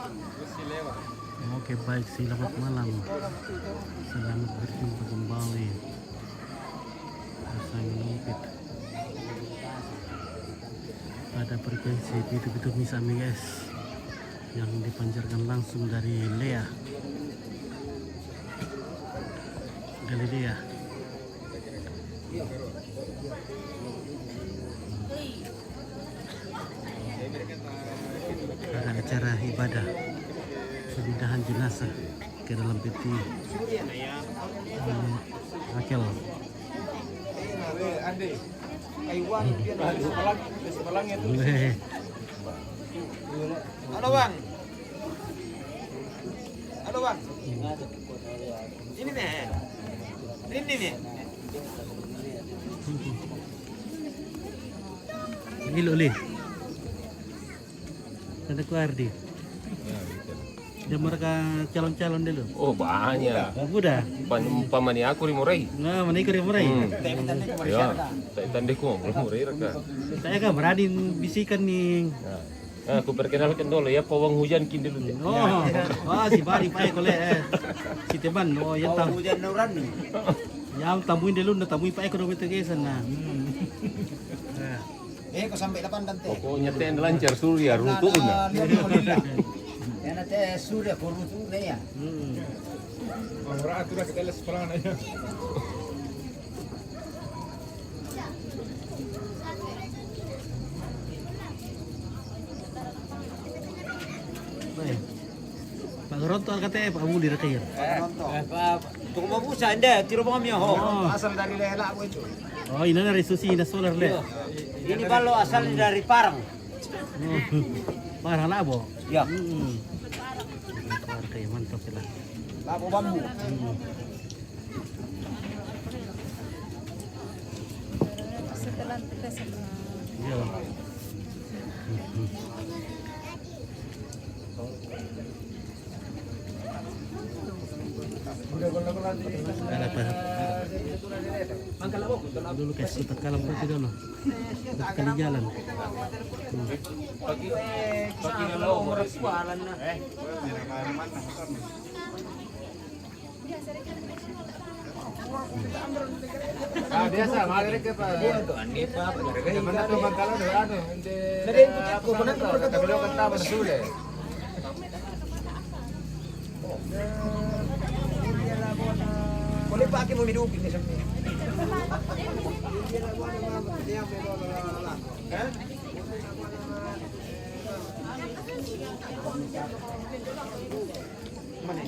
Oke baik, selamat malam. Selamat berjumpa kembali. Saya menumpit pada frekuensi Pitu-Pitu Misami guys, yang dipancarkan langsung dari Lea Galilea. Ada acara ibadah pemindahan jenazah ke dalam peti Rakel. Halo bang, halo bang, ini nih, Ini loli. Ada Kuardi. Yang mereka calon-calon dulu. Oh banyak. Udah. Pamani aku rimurai. Nah, mana ikut yang murai. Ya, saya tandeku rimurai raka. Saya kan berani bisikan nih. Nah, aku perkenalkan dulu ya, pawang hujan kini dulu. Oh, si Bari pakai kolek. Si teman, oh yang tahu. hujan nuran nih. Yang tamuin dulu, tamuin pakai kodok itu guys sana. Kau sampai 8 dan teh. Pokoknya ten lancar surya rutu na. Ya nanti sudah korutu nih ya. Orang aturan kita les perangan aja. Baik. Pak Geronto katanya Pak Budi rakir. Tunggu mau busa anda, tiro bang kami ho. Oh. Asal dari Lela aku itu. Oh, ini dari Susi na solar le. Ini balo asal dari Parang. Parah labo. Ya. Oke, mantap lah. Labu bambu. Setelah kita sama Iya. Ada apa? Dulu guys, kita kalam berarti dulu. Kali jalan. Pagi kalau umur kualan na. Biasa, malah ke Pak. Ani pa, Mana tuh bangkalan anu, ente. Nade aku benar ko Tapi lo kan tahu sudah. Boleh pakai mau hidup ini sampai. Mana?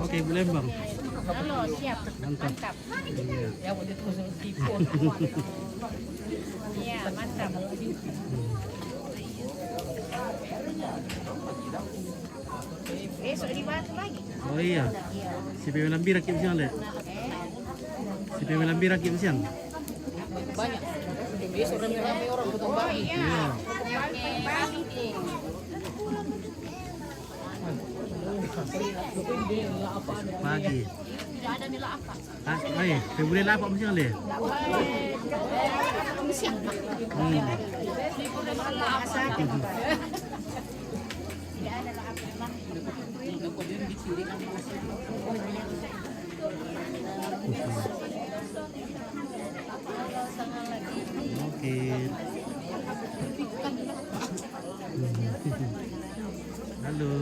Oke, boleh bang. Halo, siap. Mantap. Iya. Ya, udah terus tipu. Iya, mantap. Besok di Batu lagi. Oh iya. Si Pewe Lambira kiam siang le. Si Pewe Lambira kiam siang. Banyak. Besok rame-rame orang potong babi. Iya. Pagi. Tidak ada nilai apa. Ah, Februari apa macam ni? Siapa? Hmm. Tidak ada apa. Okey. Halo.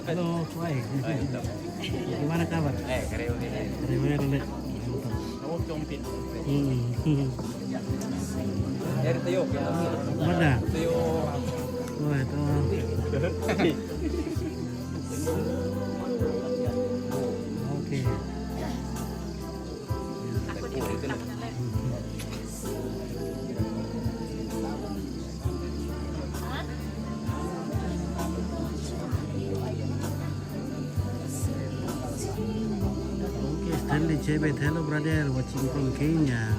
Halo, baik. Gimana kabar? Kareo ni. Terima kasih. Awak compit. Dari tayo. Mana? Tayo. Oh, itu. Oke. Stanley Chebet, hello brother, watching from Kenya.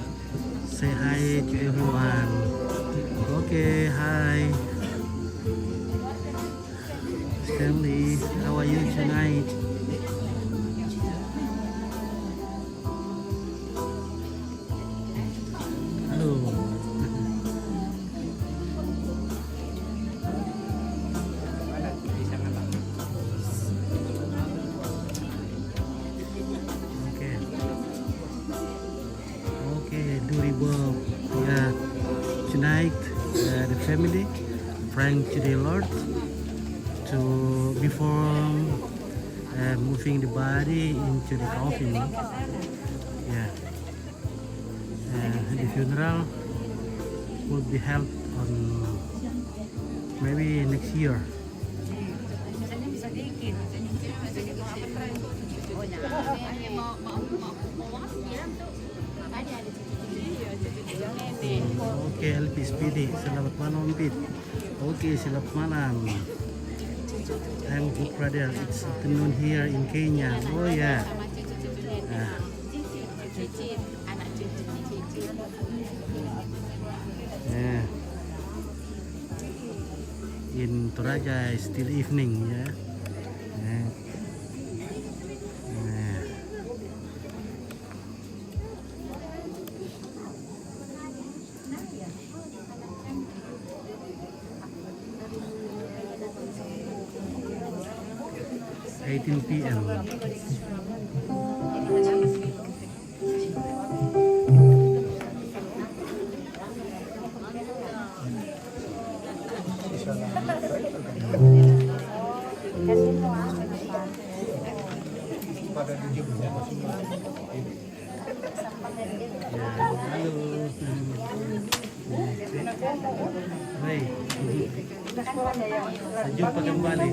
Say hi to everyone. Okay, hi. Stanley, how are you tonight? family, praying to the Lord to before moving the body into the coffin. Yeah, the funeral will be held on maybe next year. Oke, LP Speedy, selamat malam Pit. Oke, selamat malam. I'm good brother. It's afternoon here in Kenya. Oh ya. In Toraja is still evening ya. Yeah. 18 p.m. Baik, jumpa kembali.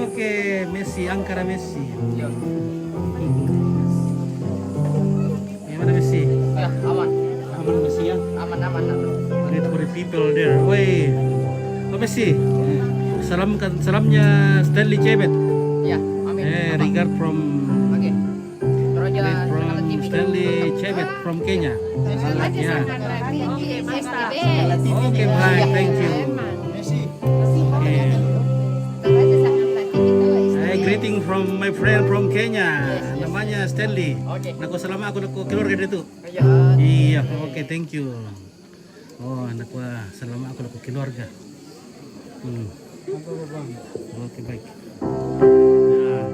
Oke, Messi, Ankara Messi. Gimana Messi? Ya, aman. Aman Messi ya? Aman. Great for the people there. Woi, Messi. Salamnya Stanley Chebet. Ya, amin. Regard from Oke. Toraja from Stanley Chebet from Kenya. Ya. Oke, baik, thank you. Greeting from my friend from Kenya. Namanya Stanley. Naku selama aku keluarga dia tu. Iya, oke, thank you. Oh, anak gua selama aku keluarga. Oke, baik. Ya.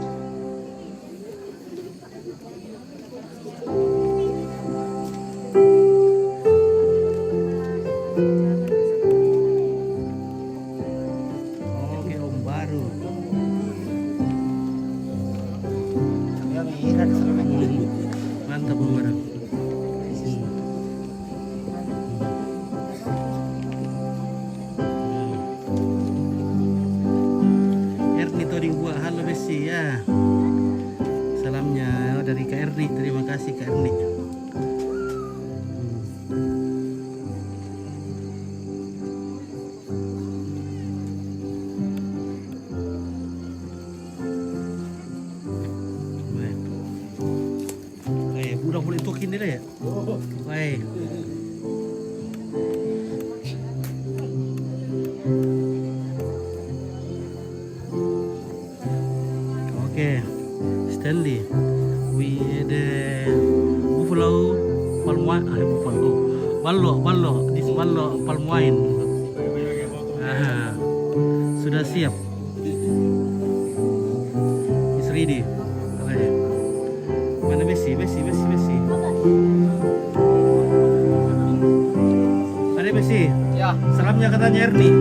Oke, Om Baru. Mantap Om Baru. Halo Messi ya. Salamnya dari Kak Erni. Terima kasih Kak Erni. Udah boleh tokin dia ya? Baik. Okay, Stanley, we the buffalo palm wine, wallo, this wallo palm wine. Sudah siap. It's ready. Okay. Mana Messi. Ada Messi. Ya. Salamnya katanya Erni.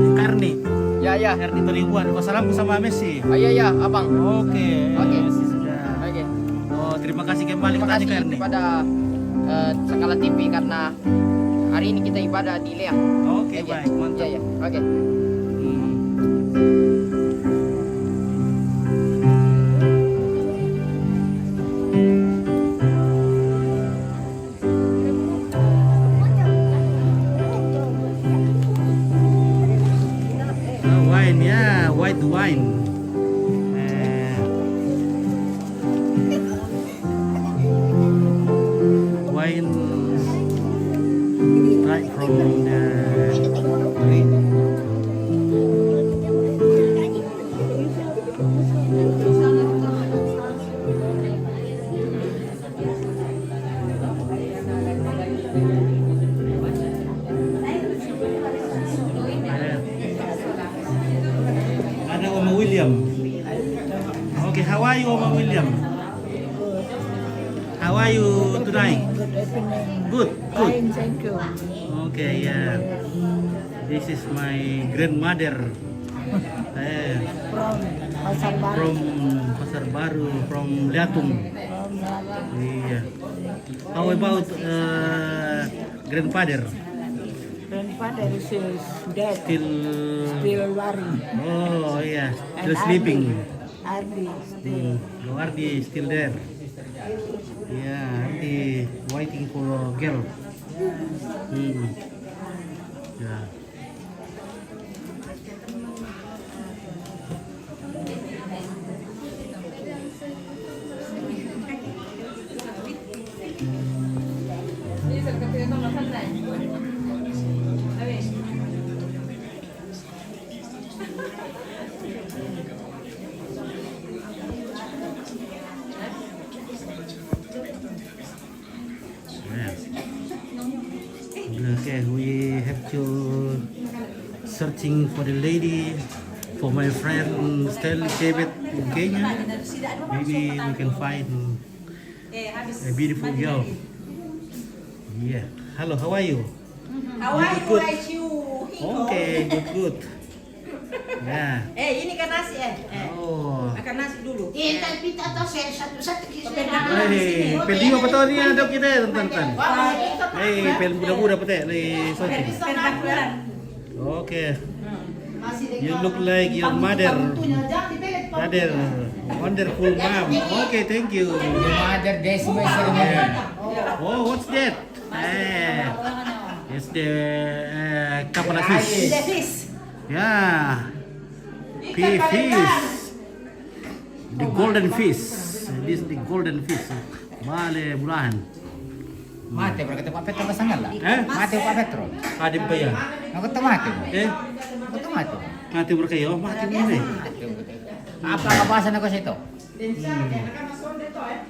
Ya. Erni Tolihuan. Kau salamku sama Messi. Ya, Abang. Oke. Messi sudah. Oke. Oh, terima kasih kembali Terima katanya kasih Kak Erni. kepada Sakala TV karena hari ini kita ibadah di Lea. Oke, baik, mantap. Ya. Oke. Wine ya, white wine. Wine right from the tree. Okay, how are you, Oma William? How are you tonight? Good, good. Thank you. Okay, yeah. This is my grandmother. Eh, from Pasar Baru, from Liatung. Yeah. How about grandfather? Grandfather is dead. Still. Still worrying. Oh yeah, And still sleeping. Ardi still. Ardi is still there. Yeah, Ardi waiting for a girl. Yeah. Okay, we have to searching for the lady, for my friend Stanley David in Kenya. Maybe we can find a beautiful girl. Yeah. Hello, how are you? How are you? Good. Like you? Okay, good, good. Yeah. Ini kan nasi Oh. Makan nasi dulu. Tapi tak tahu saya satu kisah. Hey, pelima apa tahu ni ada kita tonton. Hey, pel muda-muda petek ni sorry. Okay. You look like your mother. Mother, wonderful mom. Okay, thank you. Mother Decimal ceremony. Oh, what's that? It's the kapal fish. Yeah. Fish. The golden fish. This is the golden fish. Male bulahan. Mate berkata Pak Petro pasangan lah. Mate Pak Petro. Kadim pa yan. Aku tak mate. Eh, Aku mate. mati berkayo. Mati mo na eh. Apa kabahasan ako sa ito?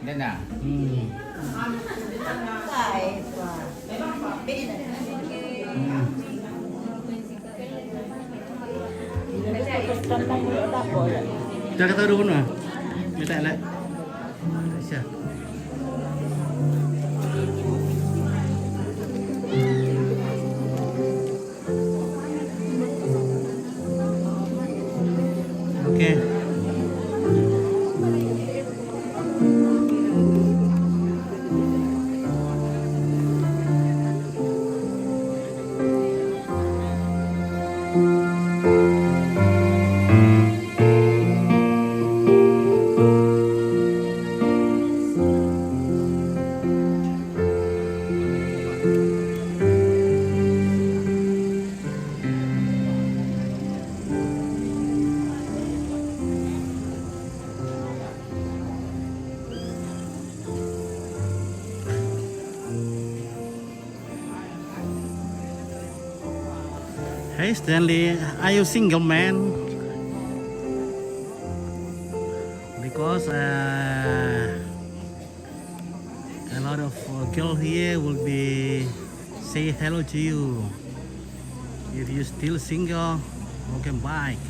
Yan na. Dah kata dulu na. Minta lah. Siya. Okay. Hey Stanley, are you single man? Because a lot of girls here will be say hello to you. If you still single, welcome back.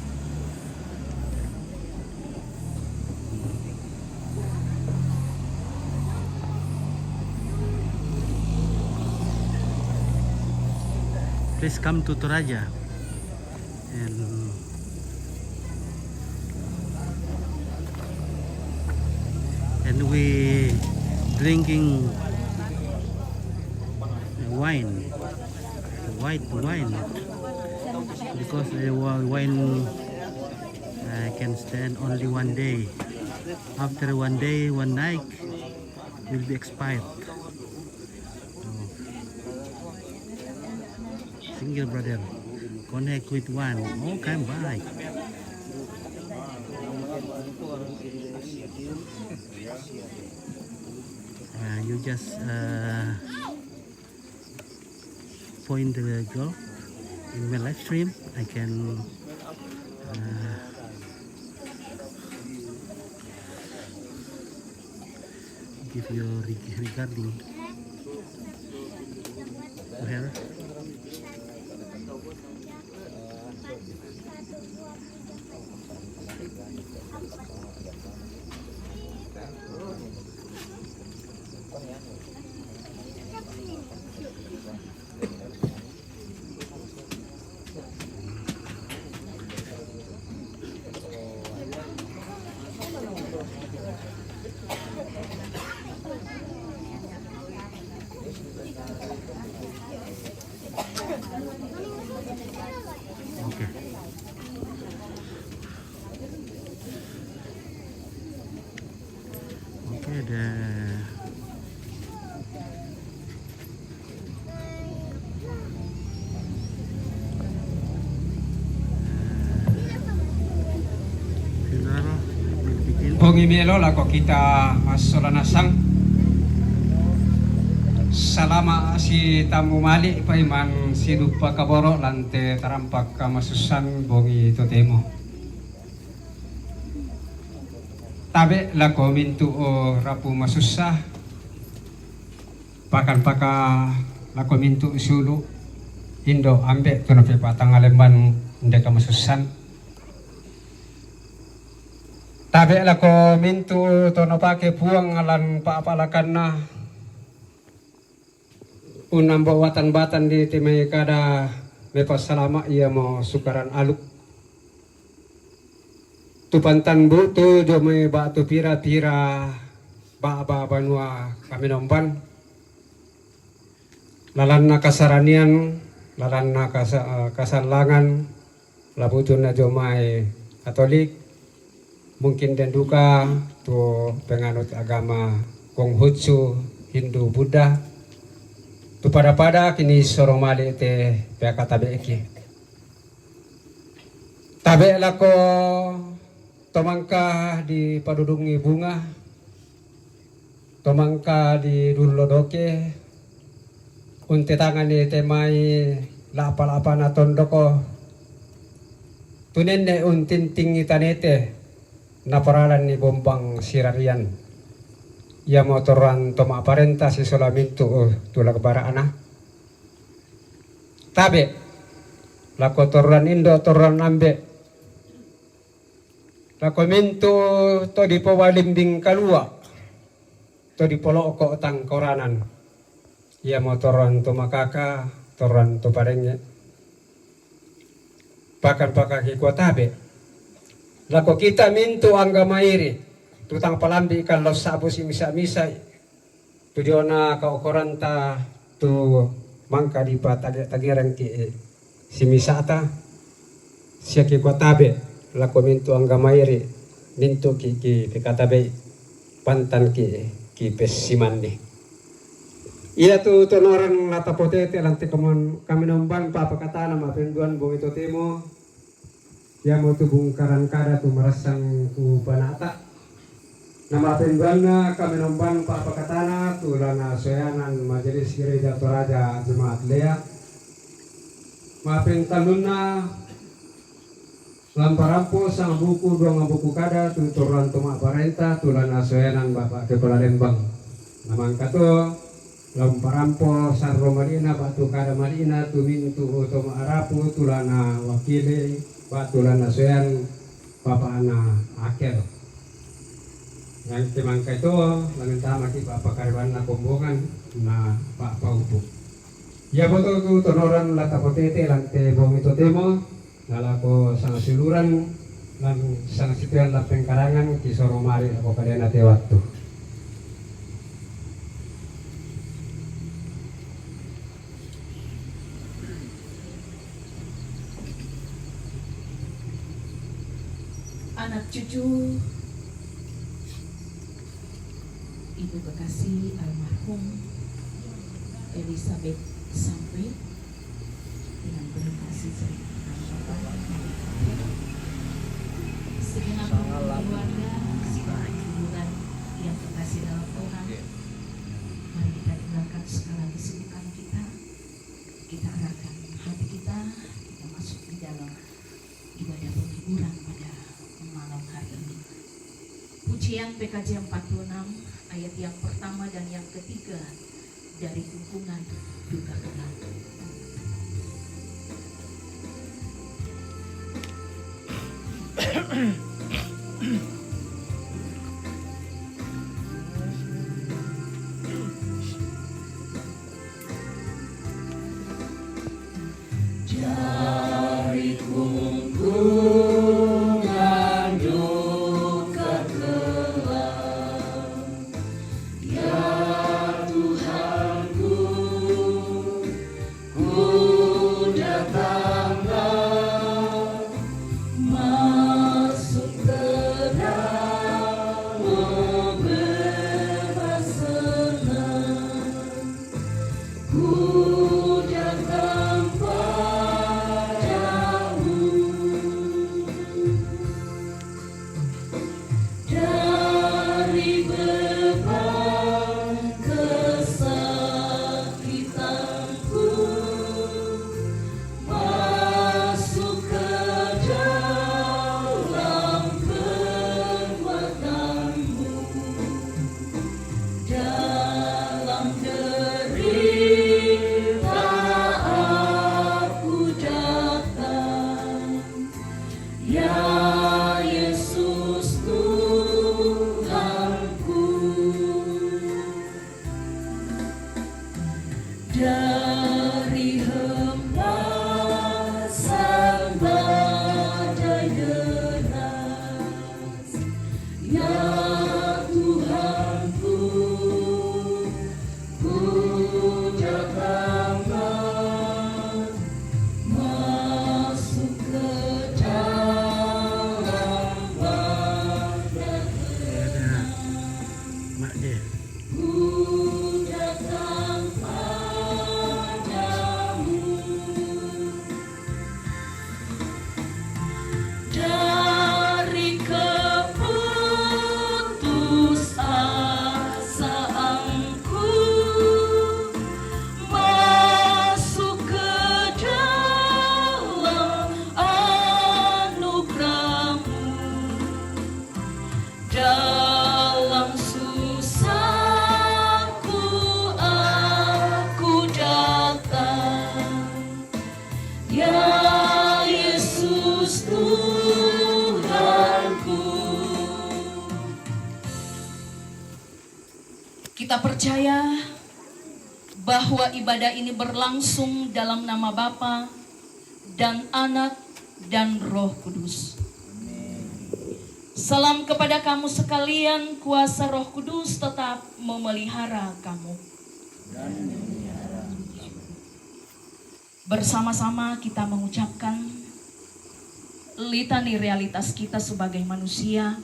Please come to Toraja and we drinking wine, white wine, because the wine can stand only one day. After one day, one night will be expired. Single brother, connect with one. Oh, come by. You just point the girl in my live stream. I can give you regarding her. Oke. Oke deh. Saudara, bikin Bongi melo lako kita masolanasang salama si tamu mali paiman si dupa kaboro lante tarampak kamasusan bongi totemo tabe lako mintu o rapu masusah pakan paka lako mintu sulu indo ambe tunape patang alemban ndeka masusan tabe lako mintu tono pake puang alan paapalakan na unang bawatan-batan di timay kada mepas salama ia mo sukaran aluk tupantan buto jo may batu pira-pira ba banua kami nomban lalan na kasaranian lalan na kasalangan labutun na jo may Katolik mungkin dan duka tu penganut agama Konghucu Hindu Buddha tu pada kini soromali te pihak tabe eki tabe lako tomangka di padudungi bunga tomangka di dullodoke unte tangan di temai lapa-lapa na tondoko tunenne untinting itanete naparalan ni bombang sirarian ya motoran toma aparenta si solamente tulak barana tabe lako toran indo toran ambe lako mintu to di powalimbing kalua to di poloko tang koranan ya motoran toma kaka toran to parenge pakan pakaki ko tabe lako kita mintu angga mairi tutang palambi kan los sabu si misa-misa tujuana ka okoranta tu mangka di tagiran ki si misata sia ki kotabe la komintu angga mairi mintu ki katabe pantan ki pesimandi iya tu tonoran lata potete lanti kami nombang papa katana ma penduan bong itu temo ya mo tu bungkaran kada tu marasang ku banata nama penduanna kami nombang Pak Pakatana tulana soyanan Majelis Gereja Toraja Jemaat Lea mapen talunna lamparampo sang buku dua buku kada tuturan tuma parenta tulana soyanan Bapak Kepala Lembang namang kato lamparampo sarro marina batu kada marina tumintu utama arapu tulana wakili batulana soyan Bapak ana akhir yang timangka itu lamentama ki Bapak Kariban na kumbungan na Pak Paupo. Ya betul tu tonoran lata potete lante bong itu temo nalako sang siluran lan sang situan lapeng karangan ki soromari ako kadena te waktu. Anak cucu Ibu kekasih almarhum Elizabeth Sampai dengan penuh kasih sayang segenap keluarga segenap hiburan yang terkasih dalam Tuhan, mari kita tinggalkan segala kesibukan kita arahkan hati kita masuk di dalam ibadah penghiburan pada malam hari ini. Pujian PKJ 46 ayat yang pertama dan yang ketiga dari dukungan duka kelam. Dari kunjungan duka kelam Kita percaya bahwa ibadah ini berlangsung dalam nama Bapa dan Anak dan Roh Kudus. Salam kepada kamu sekalian, kuasa Roh Kudus tetap memelihara kamu. Bersama-sama kita mengucapkan litani realitas kita sebagai manusia.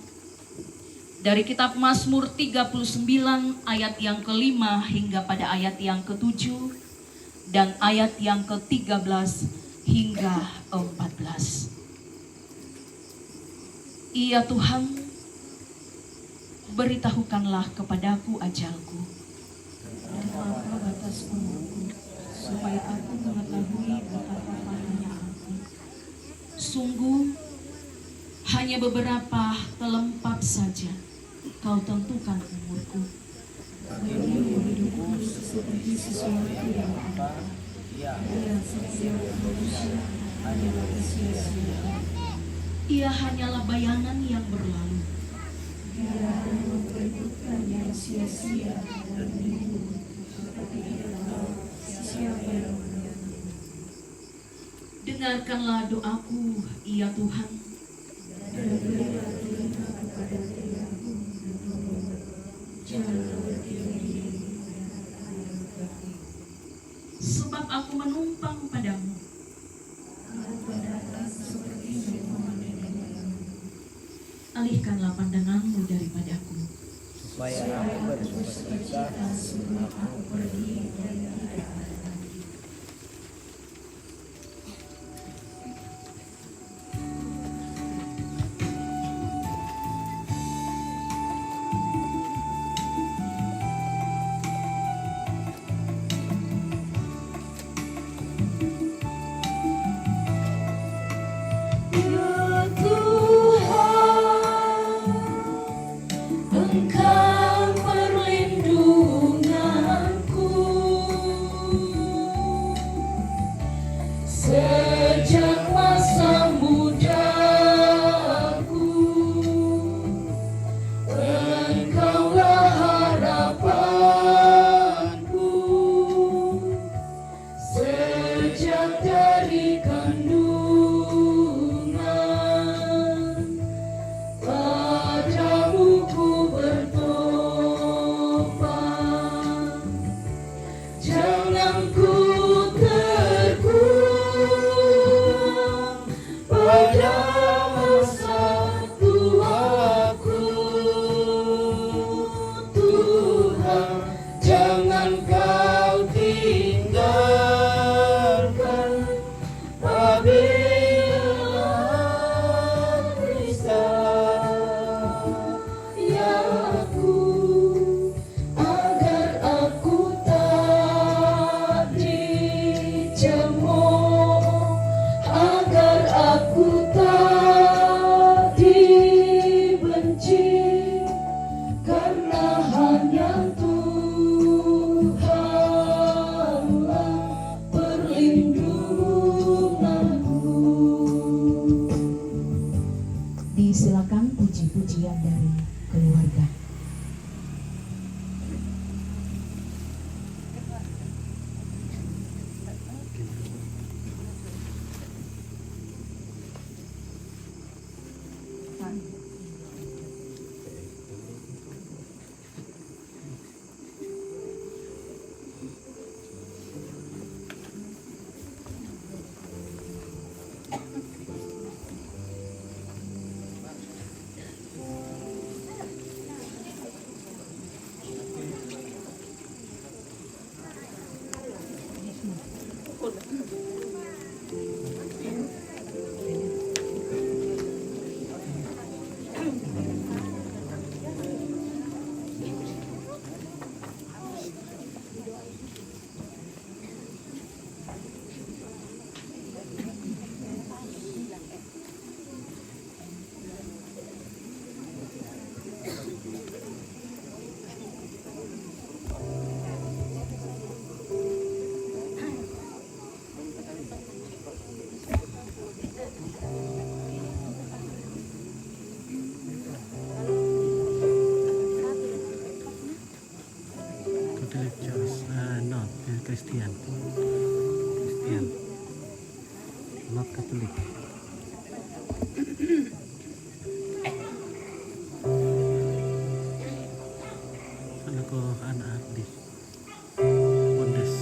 Dari kitab Mazmur 39 ayat yang ke-5 hingga pada ayat yang ke-7 dan ayat yang ke-13 hingga 14. Iya Tuhan, beritahukanlah kepadaku ajalku dan apa batas umurku, supaya aku mengetahui betapa parahnya aku. Sungguh hanya beberapa telempap saja Kau tentukan umurku. Hidupku seperti sesuatu yang ada. Dan setiap manusia hanyalah sia-sia. Ia hanyalah bayangan yang berlalu. Dia akan memperhitungkan yang sia-sia dan hidup seperti tidak tahu siapa yang mengenai. Dengarkanlah doaku, ya Tuhan. Dan berilah telinga kepada telingaku. Sebab aku menumpang padamu. Alihkanlah pandanganmu daripadaku, supaya aku bersukacita sebelum aku pergi dari hidupku. Engkau perlindunganku sejak masa mudaku. Engkaulah harapanku sejak dari kandungan. Padamu ku berdoa. Christian. Christian. Not Catholic. Anak ko, anak di Bondes.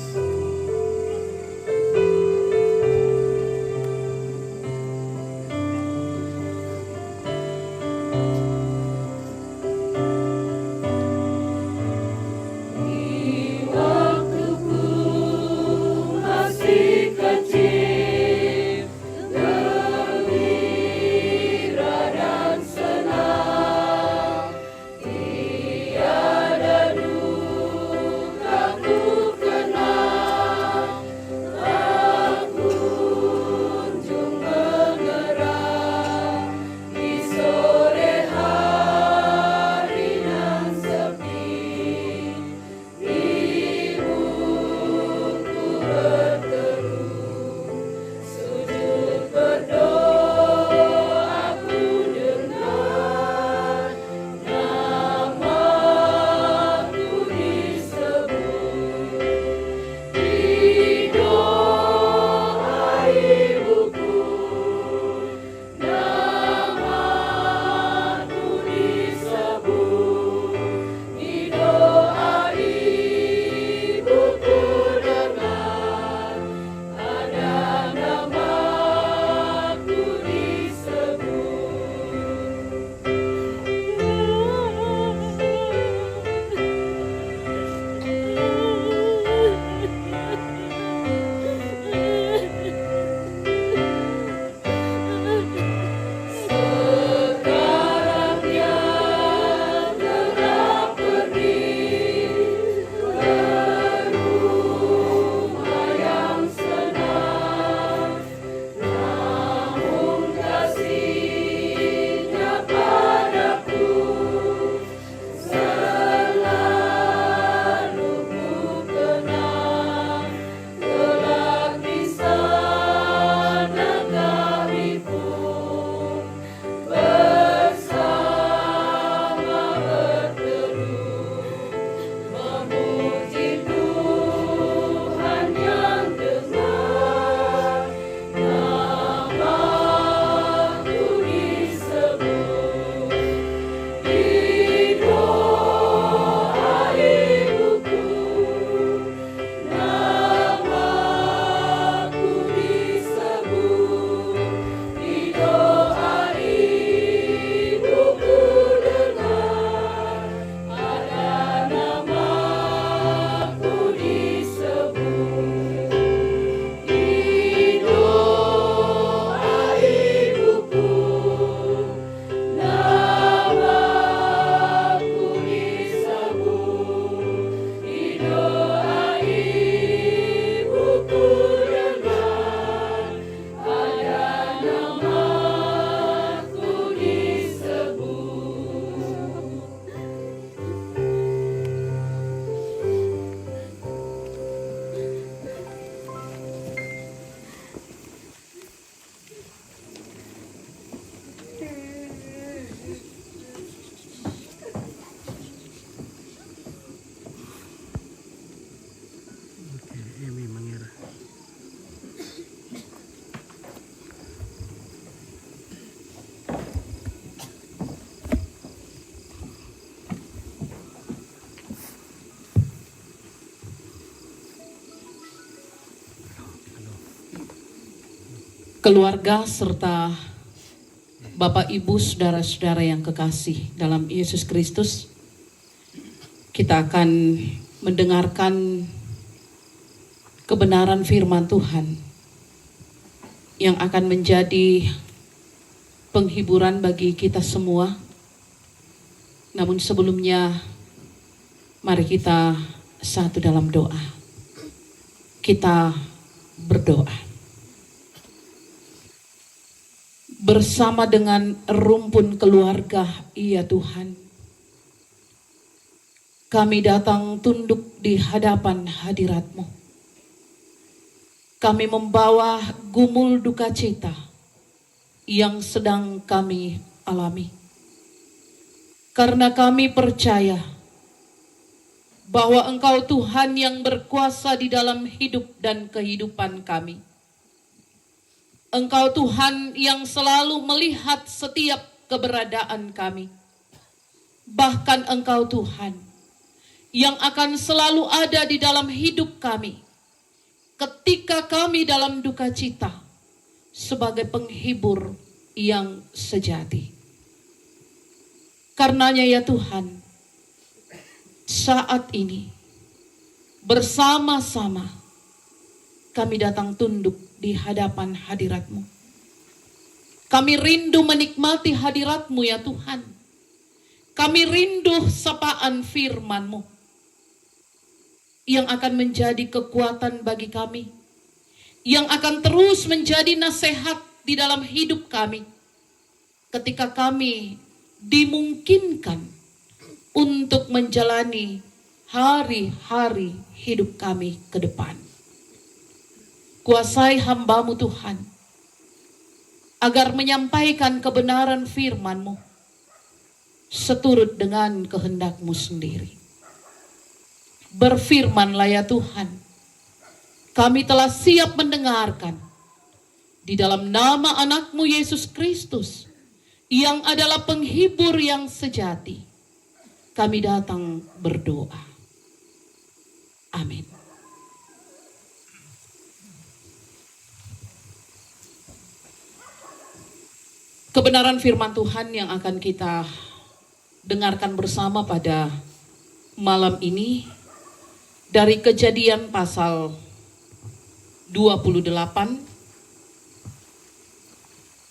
keluarga serta Bapak Ibu saudara-saudara yang kekasih dalam Yesus Kristus, kita akan mendengarkan kebenaran firman Tuhan yang akan menjadi penghiburan bagi kita semua. Namun sebelumnya, mari kita satu dalam doa. Kita berdoa. Bersama dengan rumpun keluarga, ya Tuhan, kami datang tunduk di hadapan hadirat-Mu. Kami membawa gumul duka cita yang sedang kami alami. Karena kami percaya bahwa Engkau Tuhan yang berkuasa di dalam hidup dan kehidupan kami. Engkau Tuhan yang selalu melihat setiap keberadaan kami. Bahkan Engkau Tuhan yang akan selalu ada di dalam hidup kami ketika kami dalam duka cita sebagai penghibur yang sejati. Karenanya ya Tuhan, saat ini bersama-sama kami datang tunduk di hadapan hadirat-Mu. Kami rindu menikmati hadirat-Mu ya Tuhan. Kami rindu sapaan firman-Mu yang akan menjadi kekuatan bagi kami, yang akan terus menjadi nasihat di dalam hidup kami ketika kami dimungkinkan untuk menjalani hari-hari hidup kami ke depan. Kuasai hamba-Mu Tuhan, agar menyampaikan kebenaran firman-Mu seturut dengan kehendak-Mu sendiri. Berfirmanlah ya Tuhan, kami telah siap mendengarkan. Di dalam nama anak-Mu Yesus Kristus, yang adalah penghibur yang sejati, kami datang berdoa. Amin. Kebenaran firman Tuhan yang akan kita dengarkan bersama pada malam ini dari Kejadian pasal 28.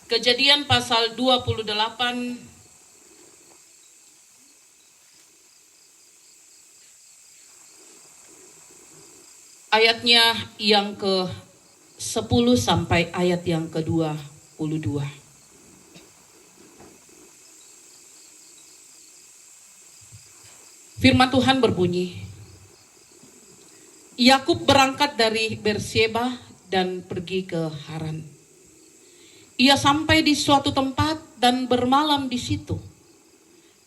Kejadian pasal 28 ayatnya yang ke-10 sampai ayat yang ke-22. Firman Tuhan berbunyi, Yakub berangkat dari Berseba dan pergi ke Haran. Ia sampai di suatu tempat dan bermalam di situ,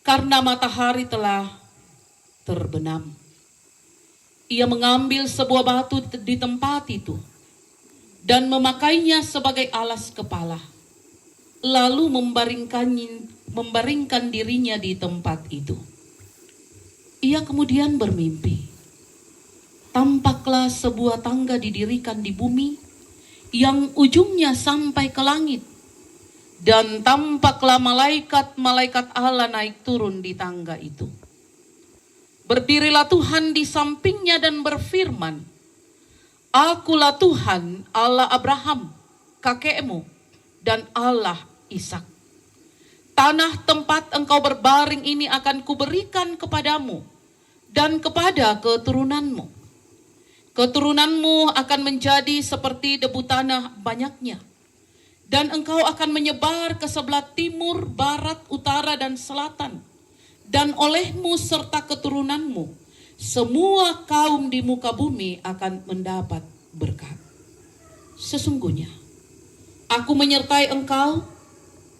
karena matahari telah terbenam. Ia mengambil sebuah batu di tempat itu dan memakainya sebagai alas kepala, lalu membaringkan dirinya di tempat itu. Ia kemudian bermimpi. Tampaklah sebuah tangga didirikan di bumi yang ujungnya sampai ke langit. Dan tampaklah malaikat-malaikat Allah naik turun di tangga itu. Berdirilah Tuhan di sampingnya dan berfirman, Akulah Tuhan Allah Abraham, kakekmu, dan Allah Ishak. Tanah tempat engkau berbaring ini akan kuberikan kepadamu dan kepada keturunanmu. Keturunanmu akan menjadi seperti debu tanah banyaknya. Dan engkau akan menyebar ke sebelah timur, barat, utara, dan selatan. Dan olehmu serta keturunanmu, semua kaum di muka bumi akan mendapat berkat. Sesungguhnya, aku menyertai engkau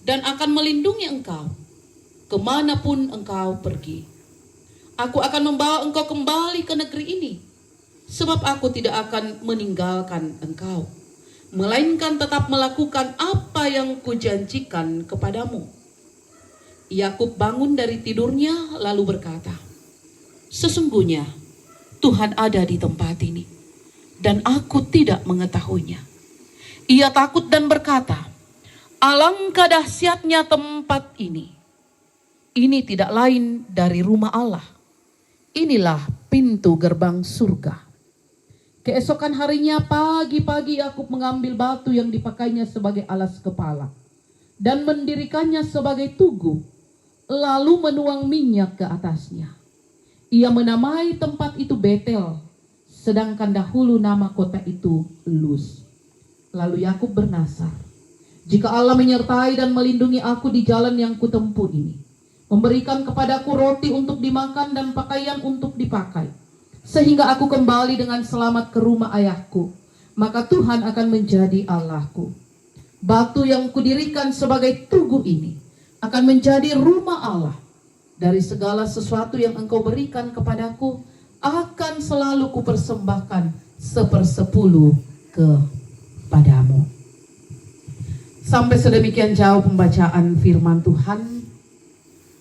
dan akan melindungi engkau kemanapun engkau pergi. Aku akan membawa engkau kembali ke negeri ini, sebab aku tidak akan meninggalkan engkau, melainkan tetap melakukan apa yang kujanjikan kepadamu. Yakub bangun dari tidurnya lalu berkata, Sesungguhnya Tuhan ada di tempat ini, dan aku tidak mengetahuinya. Ia takut dan berkata, Alangkah dahsyatnya tempat ini. Ini tidak lain dari rumah Allah. Inilah pintu gerbang surga. Keesokan harinya pagi-pagi Yakub mengambil batu yang dipakainya sebagai alas kepala dan mendirikannya sebagai tugu, lalu menuang minyak ke atasnya. Ia menamai tempat itu Betel, sedangkan dahulu nama kota itu Luz. Lalu Yakub bernasar, jika Allah menyertai dan melindungi aku di jalan yang kutempuh ini, memberikan kepadaku roti untuk dimakan dan pakaian untuk dipakai, sehingga aku kembali dengan selamat ke rumah ayahku, maka Tuhan akan menjadi Allahku. Batu yang kudirikan sebagai tugu ini akan menjadi rumah Allah. Dari segala sesuatu yang engkau berikan kepadaku, akan selalu kupersembahkan 1/10 kepadamu. Sampai sedemikian jauh pembacaan firman Tuhan.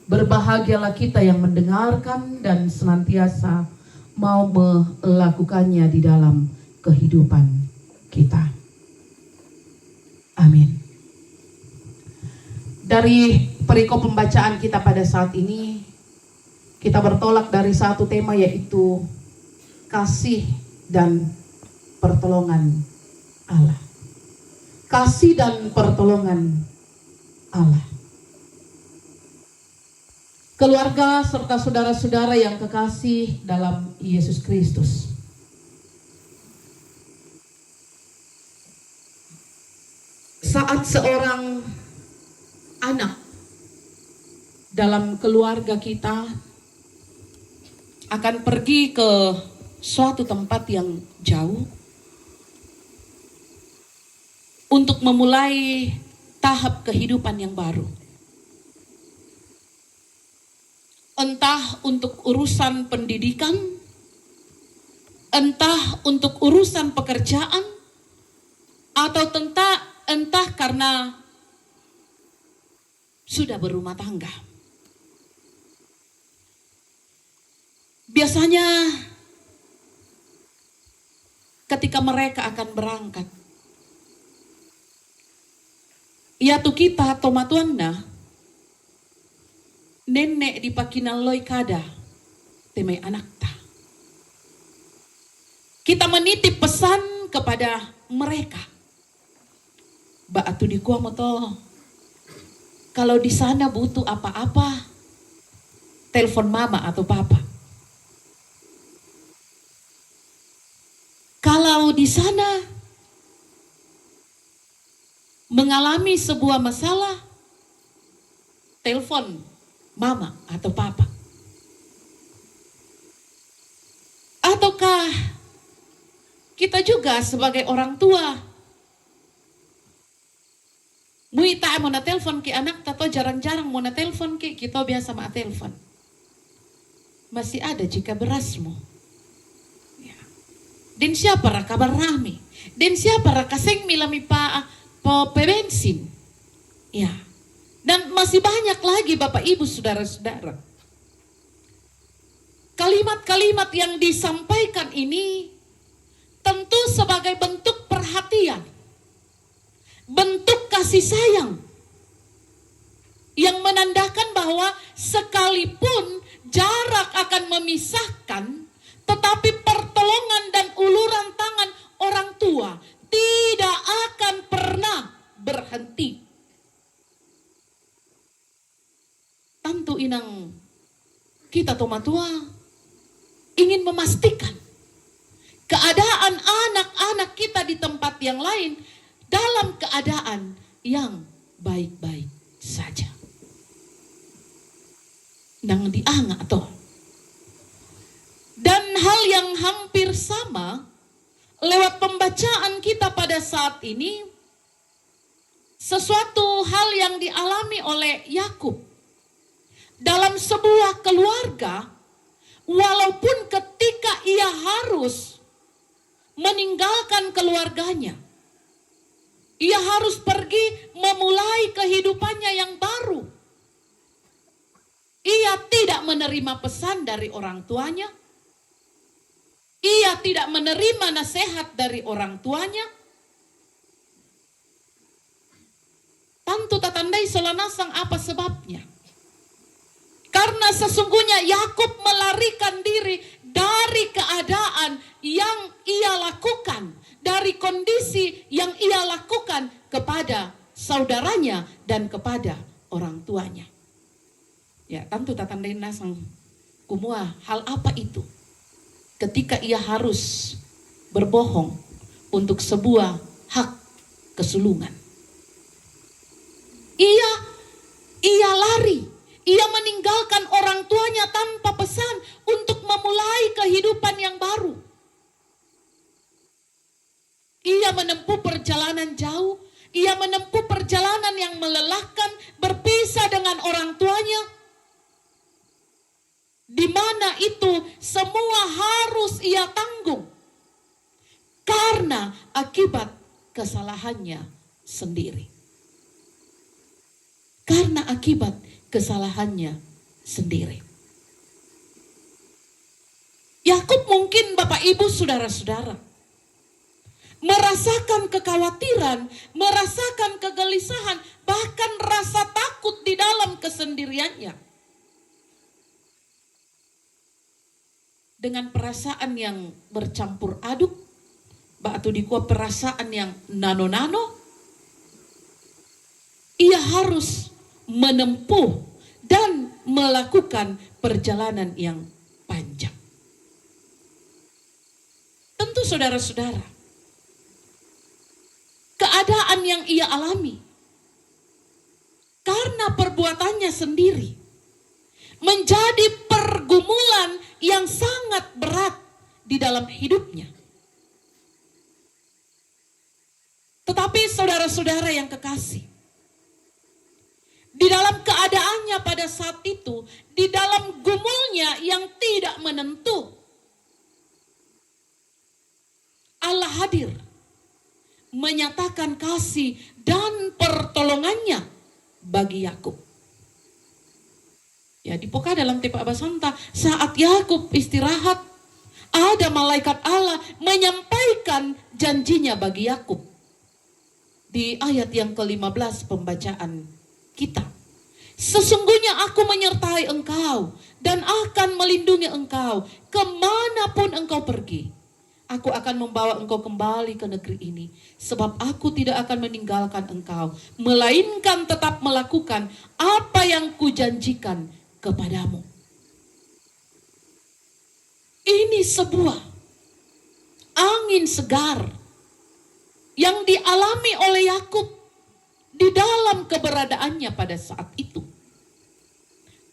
Berbahagialah kita yang mendengarkan dan senantiasa mau melakukannya di dalam kehidupan kita. Amin. Dari perikop pembacaan kita pada saat ini, kita bertolak dari satu tema, yaitu kasih dan pertolongan Allah. Kasih dan pertolongan Allah. Keluarga serta saudara-saudara yang kekasih dalam Yesus Kristus. Saat seorang anak dalam keluarga kita akan pergi ke suatu tempat yang jauh untuk memulai tahap kehidupan yang baru. Entah untuk urusan pendidikan, entah untuk urusan pekerjaan, atau entah karena sudah berumah tangga. Biasanya ketika mereka akan berangkat, ya tu kita tomatuanna nenek di pakinaloi kada temai anakta. Kita menitip pesan kepada mereka. Baatu di kuah moto, kalau di sana butuh apa-apa, telepon mama atau papa. Kalau di sana mengalami sebuah masalah, telepon mama atau papa. Ataukah kita juga sebagai orang tua, muita mau na telepon ke anak, atau jarang-jarang mau na telepon ke kita, biasa ma telepon. Masih ada jika berasmu. Ya. Dan siapa ra kabar rame? Dan siapa ra kaseng milami pa bensin? Ya. Dan masih banyak lagi Bapak Ibu saudara-saudara. Kalimat-kalimat yang disampaikan ini tentu sebagai bentuk perhatian, bentuk kasih sayang, yang menandakan bahwa sekalipun jarak akan memisahkan, tetapi pertolongan dan uluran tangan orang tua tidak akan pernah berhenti. Tentu inang kita tomatua ingin memastikan keadaan anak-anak kita di tempat yang lain dalam keadaan yang baik-baik saja. Nang dianga toh. Dan hal yang hampir sama lewat pembacaan kita pada saat ini, sesuatu hal yang dialami oleh Yakub dalam sebuah keluarga, walaupun ketika ia harus meninggalkan keluarganya, ia harus pergi memulai kehidupannya yang baru. Ia tidak menerima pesan dari orang tuanya. Ia tidak menerima nasihat dari orang tuanya. Tentu tatandai solanasang apa sebabnya. Karena sesungguhnya Yakub melarikan diri dari keadaan yang ia lakukan, dari kondisi yang ia lakukan kepada saudaranya dan kepada orang tuanya. Ya, tentu tatandai nasang kumua hal apa itu? Ketika ia harus berbohong untuk sebuah hak kesulungan. Ia lari, ia meninggalkan orang tuanya tanpa pesan untuk memulai kehidupan yang baru. Ia menempuh perjalanan jauh, ia menempuh perjalanan yang melelahkan, berpisah dengan orang tuanya. di mana itu semua harus ia tanggung karena akibat kesalahannya sendiri. Karena akibat kesalahannya sendiri. Yakub mungkin Bapak Ibu saudara-saudara merasakan kekhawatiran, merasakan kegelisahan, bahkan rasa takut di dalam kesendiriannya. Dengan perasaan yang bercampur aduk, batu dikuat perasaan yang nano-nano, ia harus menempuh dan melakukan perjalanan yang panjang. Tentu saudara-saudara, keadaan yang ia alami karena perbuatannya sendiri menjadi pergumulan yang sangat berat di dalam hidupnya. Tetapi saudara-saudara yang kekasih, di dalam keadaannya pada saat itu, di dalam gumulnya yang tidak menentu, Allah hadir menyatakan kasih dan pertolongannya bagi Yakub. Ya, dibuka dalam Tipa Abasanta, saat Yakub istirahat, ada malaikat Allah menyampaikan janjinya bagi Yakub. Di ayat yang ke-15 pembacaan kita. Sesungguhnya aku menyertai engkau dan akan melindungi engkau kemanapun engkau pergi. Aku akan membawa engkau kembali ke negeri ini. Sebab aku tidak akan meninggalkan engkau, melainkan tetap melakukan apa yang kujanjikan kepadamu. Ini sebuah angin segar yang dialami oleh Yakub di dalam keberadaannya pada saat itu.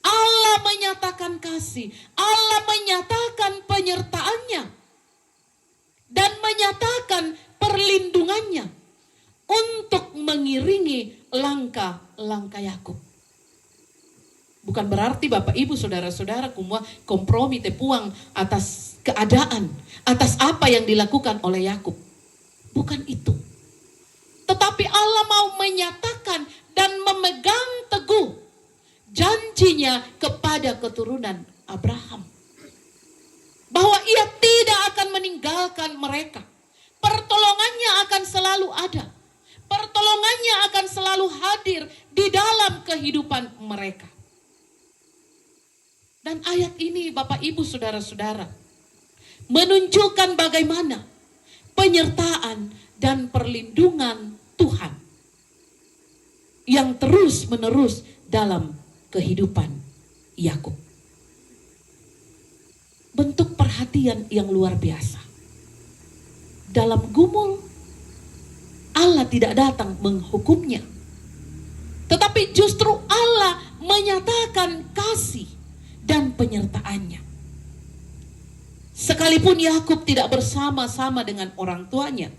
Allah menyatakan kasih, Allah menyatakan penyertaannya, dan menyatakan perlindungannya untuk mengiringi langkah-langkah Yakub. Bukan berarti Bapak Ibu saudara-saudara semua kompromi tepuang atas keadaan, atas apa yang dilakukan oleh Yakub. Bukan itu. Tetapi Allah mau menyatakan dan memegang teguh janjinya kepada keturunan Abraham. Bahwa ia tidak akan meninggalkan mereka. Pertolongannya akan selalu ada. Pertolongannya akan selalu hadir di dalam kehidupan mereka. Dan ayat ini Bapak Ibu saudara-saudara menunjukkan bagaimana penyertaan dan perlindungan Tuhan yang terus menerus dalam kehidupan Yakub. Bentuk perhatian yang luar biasa. Dalam gumul, Allah tidak datang menghukumnya. Tetapi justru Allah menyatakan kasih dan penyertaannya. Sekalipun Yakub tidak bersama-sama dengan orang tuanya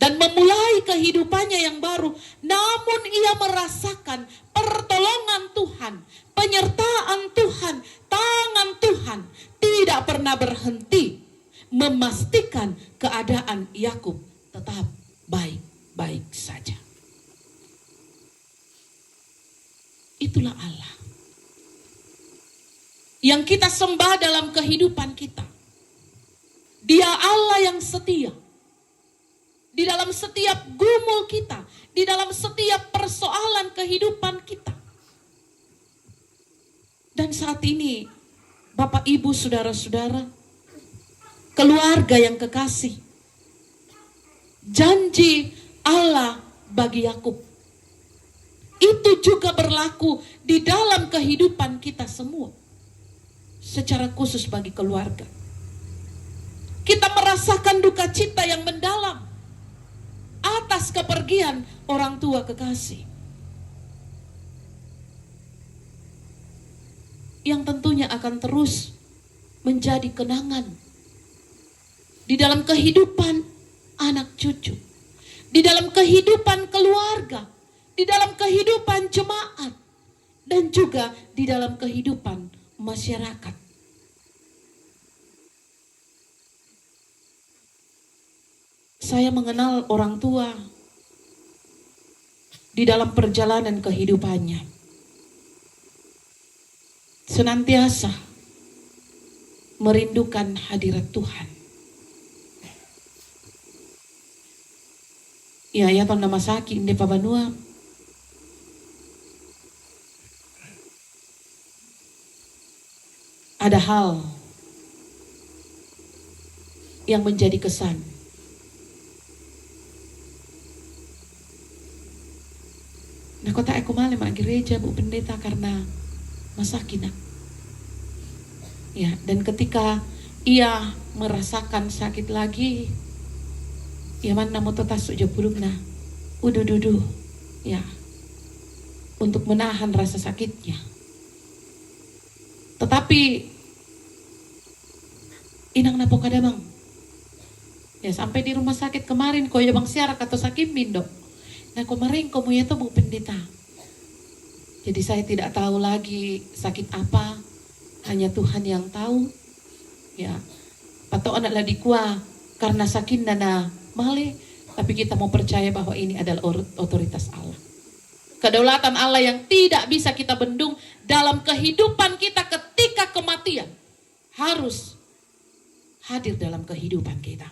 dan memulai kehidupannya yang baru, namun ia merasakan pertolongan Tuhan, penyertaan Tuhan, tangan Tuhan tidak pernah berhenti memastikan keadaan Yakub tetap baik-baik saja. Itulah Allah yang kita sembah dalam kehidupan kita. Dia Allah yang setia. Di dalam setiap gumul kita, di dalam setiap persoalan kehidupan kita. Dan saat ini, Bapak Ibu saudara-saudara, keluarga yang kekasih, janji Allah bagi Yakub itu juga berlaku di dalam kehidupan kita semua. Secara khusus bagi keluarga. Kita merasakan duka cita yang mendalam atas kepergian orang tua kekasih. Yang tentunya akan terus menjadi kenangan di dalam kehidupan anak cucu, di dalam kehidupan keluarga, di dalam kehidupan jemaat, dan juga di dalam kehidupan masyarakat. Saya mengenal orang tua di dalam perjalanan kehidupannya. Senantiasa merindukan hadirat Tuhan. Ya, ya tahun nama sakit di Pabanua. Ada hal yang menjadi kesan. Nah, kota aku malam mak gereja Bu Pendeta karena masakin. Ya, dan ketika ia merasakan sakit lagi, ya mana mau tasuk jepulungna, uduh ya, untuk menahan rasa sakitnya. Tetapi inang napo kadamang, ya sampai di rumah sakit kemarin kau ya bang siarak atau sakit mindo. Nah kemarin kamu ya tuh Bu Pendeta. Jadi saya tidak tahu lagi sakit apa, hanya Tuhan yang tahu. Ya, atau anak ladikwa karena sakit nana male, tapi kita mau percaya bahwa ini adalah otoritas Allah. Kedaulatan Allah yang tidak bisa kita bendung dalam kehidupan kita ketika kematian harus hadir dalam kehidupan kita.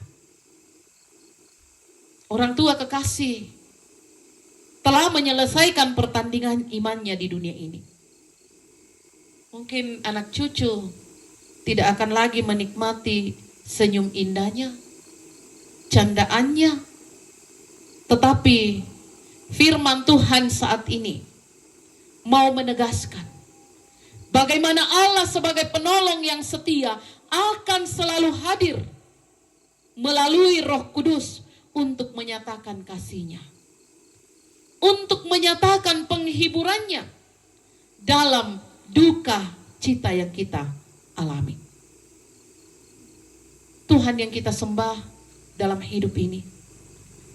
Orang tua kekasih telah menyelesaikan pertandingan imannya di dunia ini. Mungkin anak cucu tidak akan lagi menikmati senyum indahnya, candaannya, tetapi firman Tuhan saat ini mau menegaskan bagaimana Allah sebagai penolong yang setia akan selalu hadir melalui Roh Kudus untuk menyatakan kasih-Nya, untuk menyatakan penghiburannya dalam duka cita yang kita alami. Tuhan yang kita sembah dalam hidup ini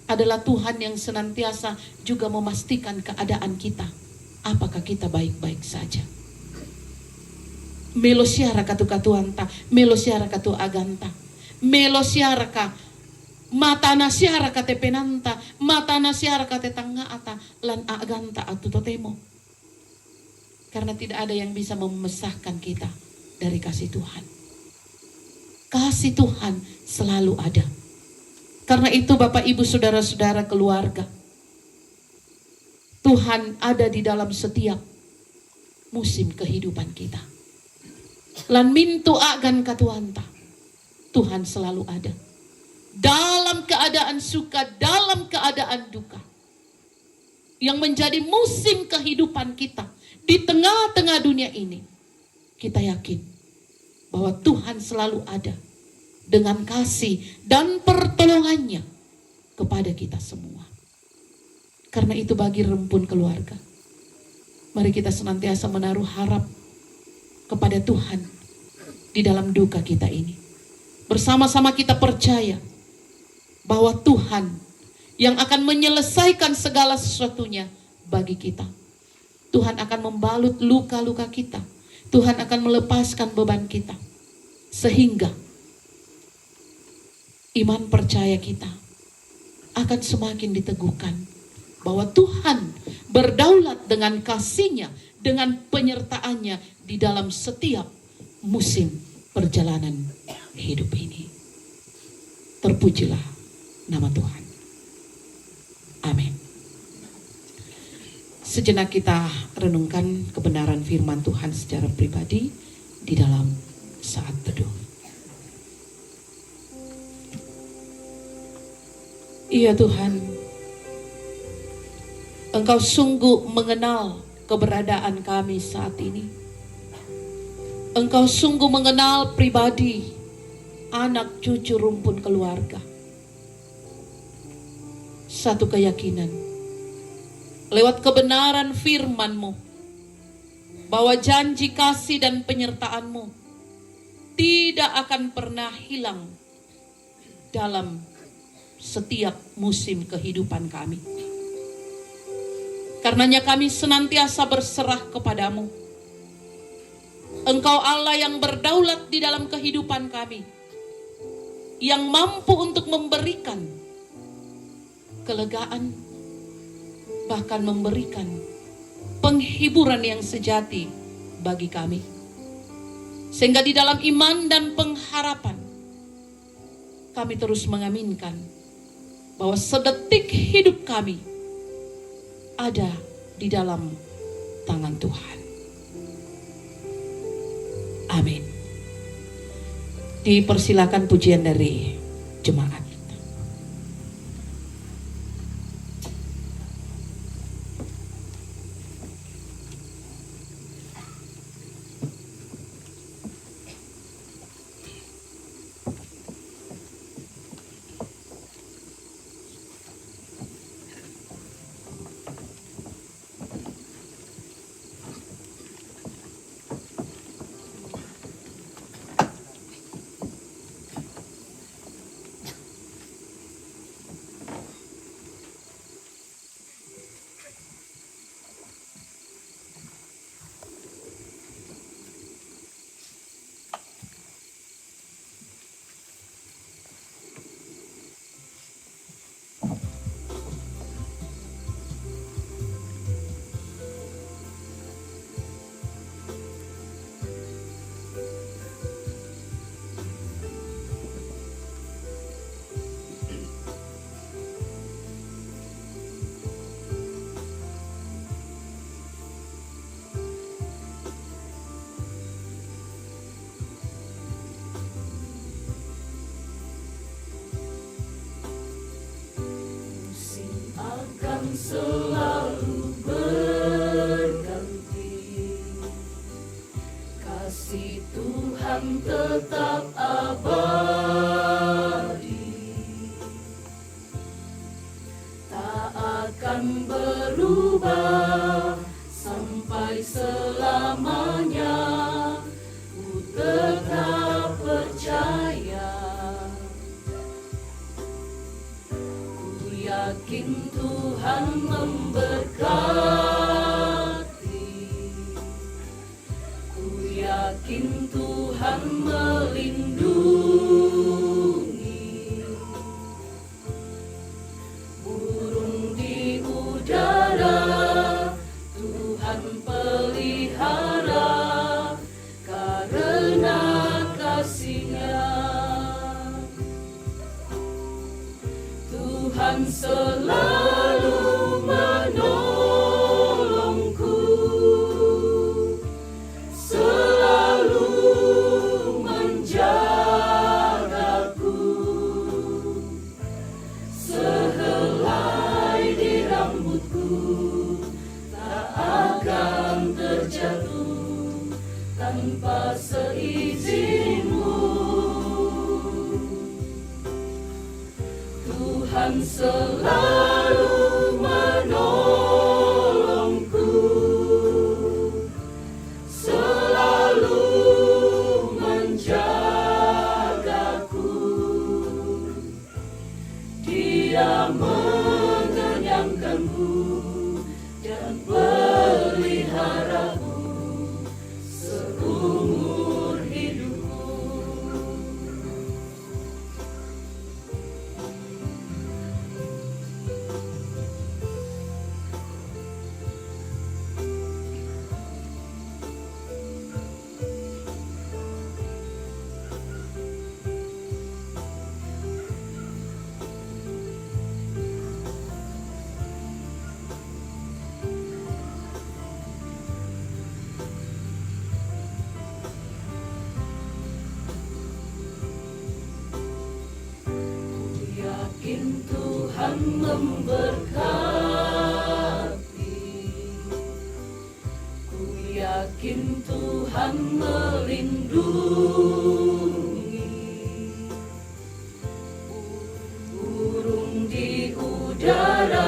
adalah Tuhan yang senantiasa juga memastikan keadaan kita. Apakah kita baik-baik saja? Melo siara katu katuanta, melo siara katu aganta, melo siara ka matana siara kate penanta, matana siara kate tangaata, lan aganta atu totemo. Karena tidak ada yang bisa memisahkan kita dari kasih Tuhan. Kasih Tuhan selalu ada. Karena itu Bapak Ibu Saudara-saudara keluarga, Tuhan ada di dalam setiap musim kehidupan kita. Lan mintu agan katuanta, Tuhan selalu ada. Dalam keadaan suka, dalam keadaan duka. Yang menjadi musim kehidupan kita di tengah-tengah dunia ini. Kita yakin bahwa Tuhan selalu ada dengan kasih dan pertolongannya kepada kita semua. Karena itu bagi rempun keluarga, mari kita senantiasa menaruh harap kepada Tuhan di dalam duka kita ini. Bersama-sama kita percaya bahwa Tuhan yang akan menyelesaikan segala sesuatunya bagi kita. Tuhan akan membalut luka-luka kita. Tuhan akan melepaskan beban kita. Sehingga iman percaya kita akan semakin diteguhkan. Bahwa Tuhan berdaulat dengan kasih-Nya, dengan penyertaannya di dalam setiap musim perjalanan hidup ini. Terpujilah nama Tuhan. Amin. Sejenak kita renungkan kebenaran firman Tuhan secara pribadi di dalam saat teduh. Iya Tuhan, Engkau sungguh mengenal keberadaan kami saat ini. Engkau sungguh mengenal pribadi, anak cucu rumpun keluarga. Satu keyakinan, lewat kebenaran firman-Mu, bahwa janji kasih dan penyertaan-Mu tidak akan pernah hilang dalam setiap musim kehidupan kami. Karenanya kami senantiasa berserah kepada-Mu. Engkau Allah yang berdaulat di dalam kehidupan kami, yang mampu untuk memberikan kelegaan, bahkan memberikan penghiburan yang sejati bagi kami. Sehingga di dalam iman dan pengharapan, kami terus mengaminkan bahwa sedetik hidup kami ada di dalam tangan Tuhan. Amin. Dipersilakan pujian dari jemaat. Selalu berganti, kasih Tuhan tetap abadi, tak akan berubah sampai selamanya. Ku tetap percaya, ku yakin Tuhan memberkati, ku yakin Tuhan melindungi. Burung di udara Tuhan pelihara karena kasih-Nya. Tuhan selalu menolongku, selalu menjagaku, sehelai di rambutku tak akan terjatuh tanpa seizinmu. Tuhan selalu menolongku, selalu menjagaku. Dia mengenyangkanku dan peliharaku seumur hidupku. Yakin Tuhan memberkati, ku yakin Tuhan melindungi. Burung di udara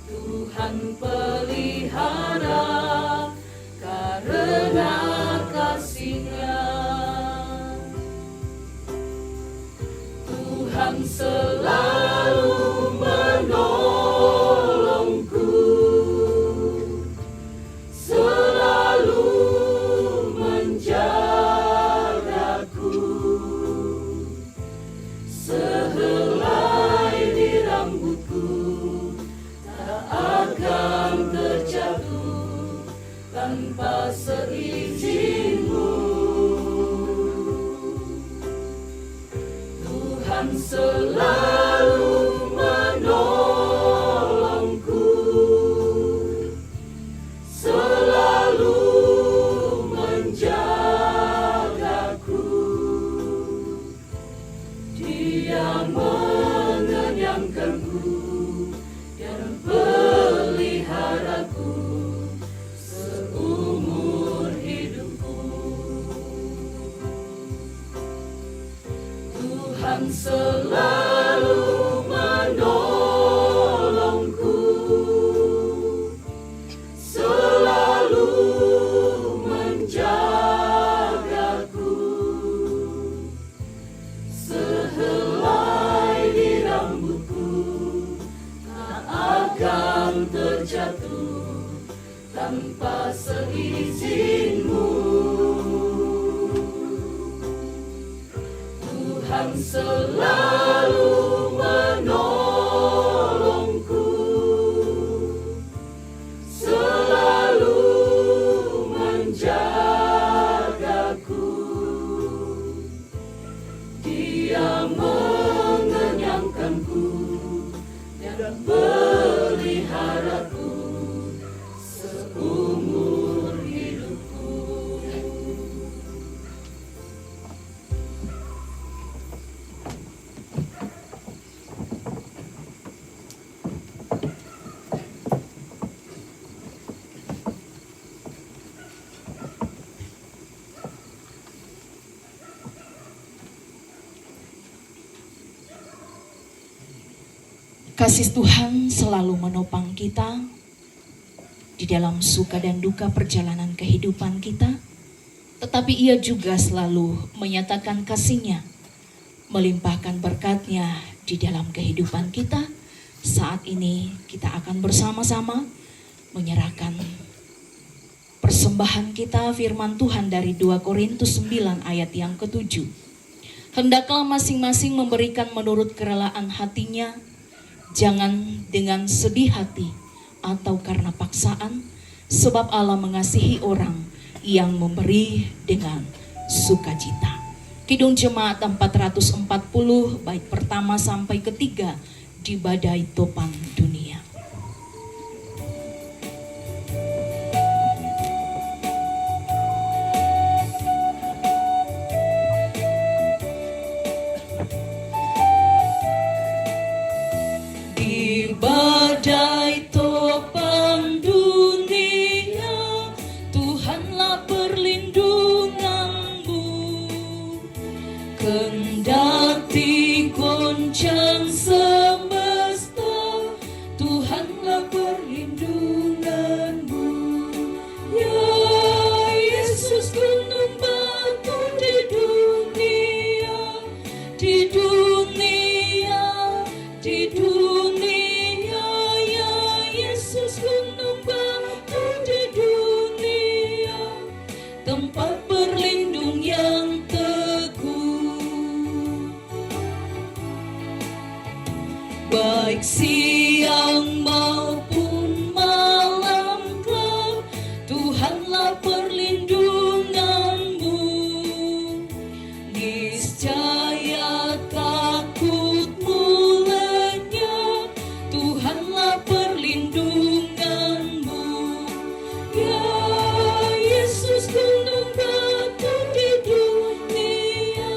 Tuhan pelihara karena kasih-Nya. Tuhan selalu menolongku, selalu menjagaku, Kasih Tuhan selalu menopang kita di dalam suka dan duka perjalanan kehidupan kita, tetapi Ia juga selalu menyatakan kasih-Nya, melimpahkan berkat-Nya di dalam kehidupan kita. Saat ini kita akan bersama-sama menyerahkan persembahan kita, firman Tuhan dari 2 Korintus 9 ayat yang ke-7. Hendaklah masing-masing memberikan menurut kerelaan hatinya, jangan dengan sedih hati atau karena paksaan, sebab Allah mengasihi orang yang memberi dengan sukacita. Kidung Jemaat 440 bait pertama sampai ketiga di badai topan dunia. Badai topan dunia, Tuhanlah perlindunganmu. Kendati goncang semesta, Tuhanlah perlindunganmu. Ya Yesus, gunung batu di dunia, di dunia, di dunia. Tempat berlindung yang teguh, baik siang maupun malam kelak, Tuhanlah perlindunganmu. Niscaya takutmu lenyap, Tuhanlah perlindunganmu. Ya Yesus, gunung batu di dunia,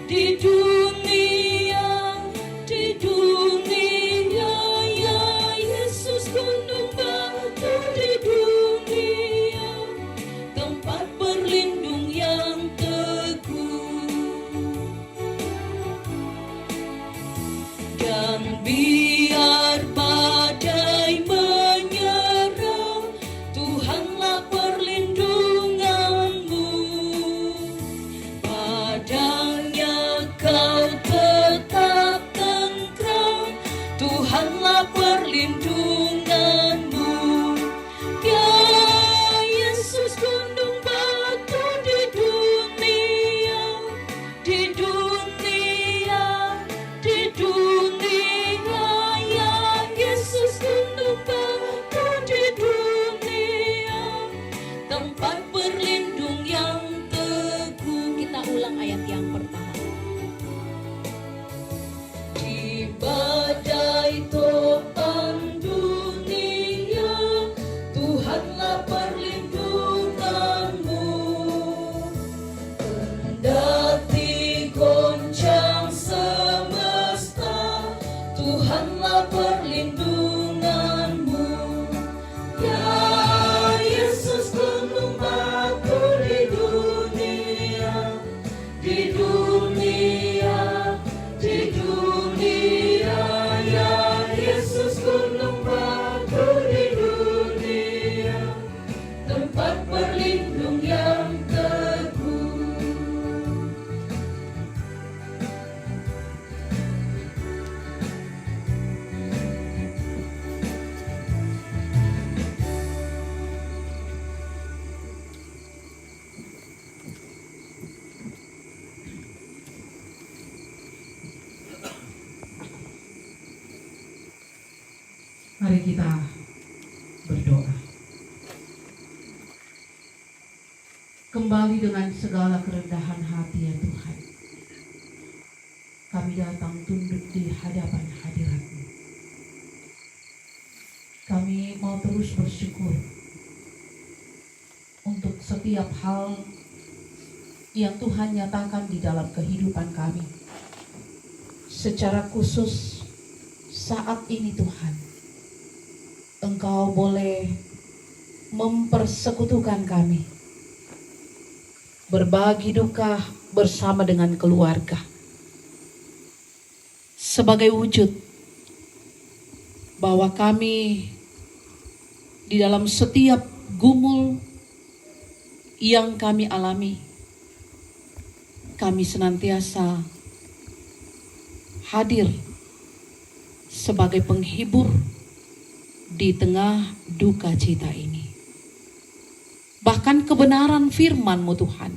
di dunia, di dunia. Ya Yesus, gunung batu di dunia, tempat berlindung yang teguh. Dan biar badai menyerang, Tuhanlah perlindunganmu. Padanya kau tetap tentram, Tuhanlah perlindunganmu. Ya Yesus, gunung batu di dunia, di dunia, di dunia. Mari kita berdoa. Kembali dengan segala kerendahan hati ya Tuhan, kami datang tunduk di hadapan hadirat-Mu. Kami mau terus bersyukur untuk setiap hal yang Tuhan nyatakan di dalam kehidupan kami. Secara khusus saat ini Tuhan, Engkau boleh mempersekutukan kami, berbagi duka bersama dengan keluarga, sebagai wujud bahwa kami di dalam setiap gumul yang kami alami, kami senantiasa hadir sebagai penghibur di tengah duka cita ini. Bahkan kebenaran firman-Mu Tuhan,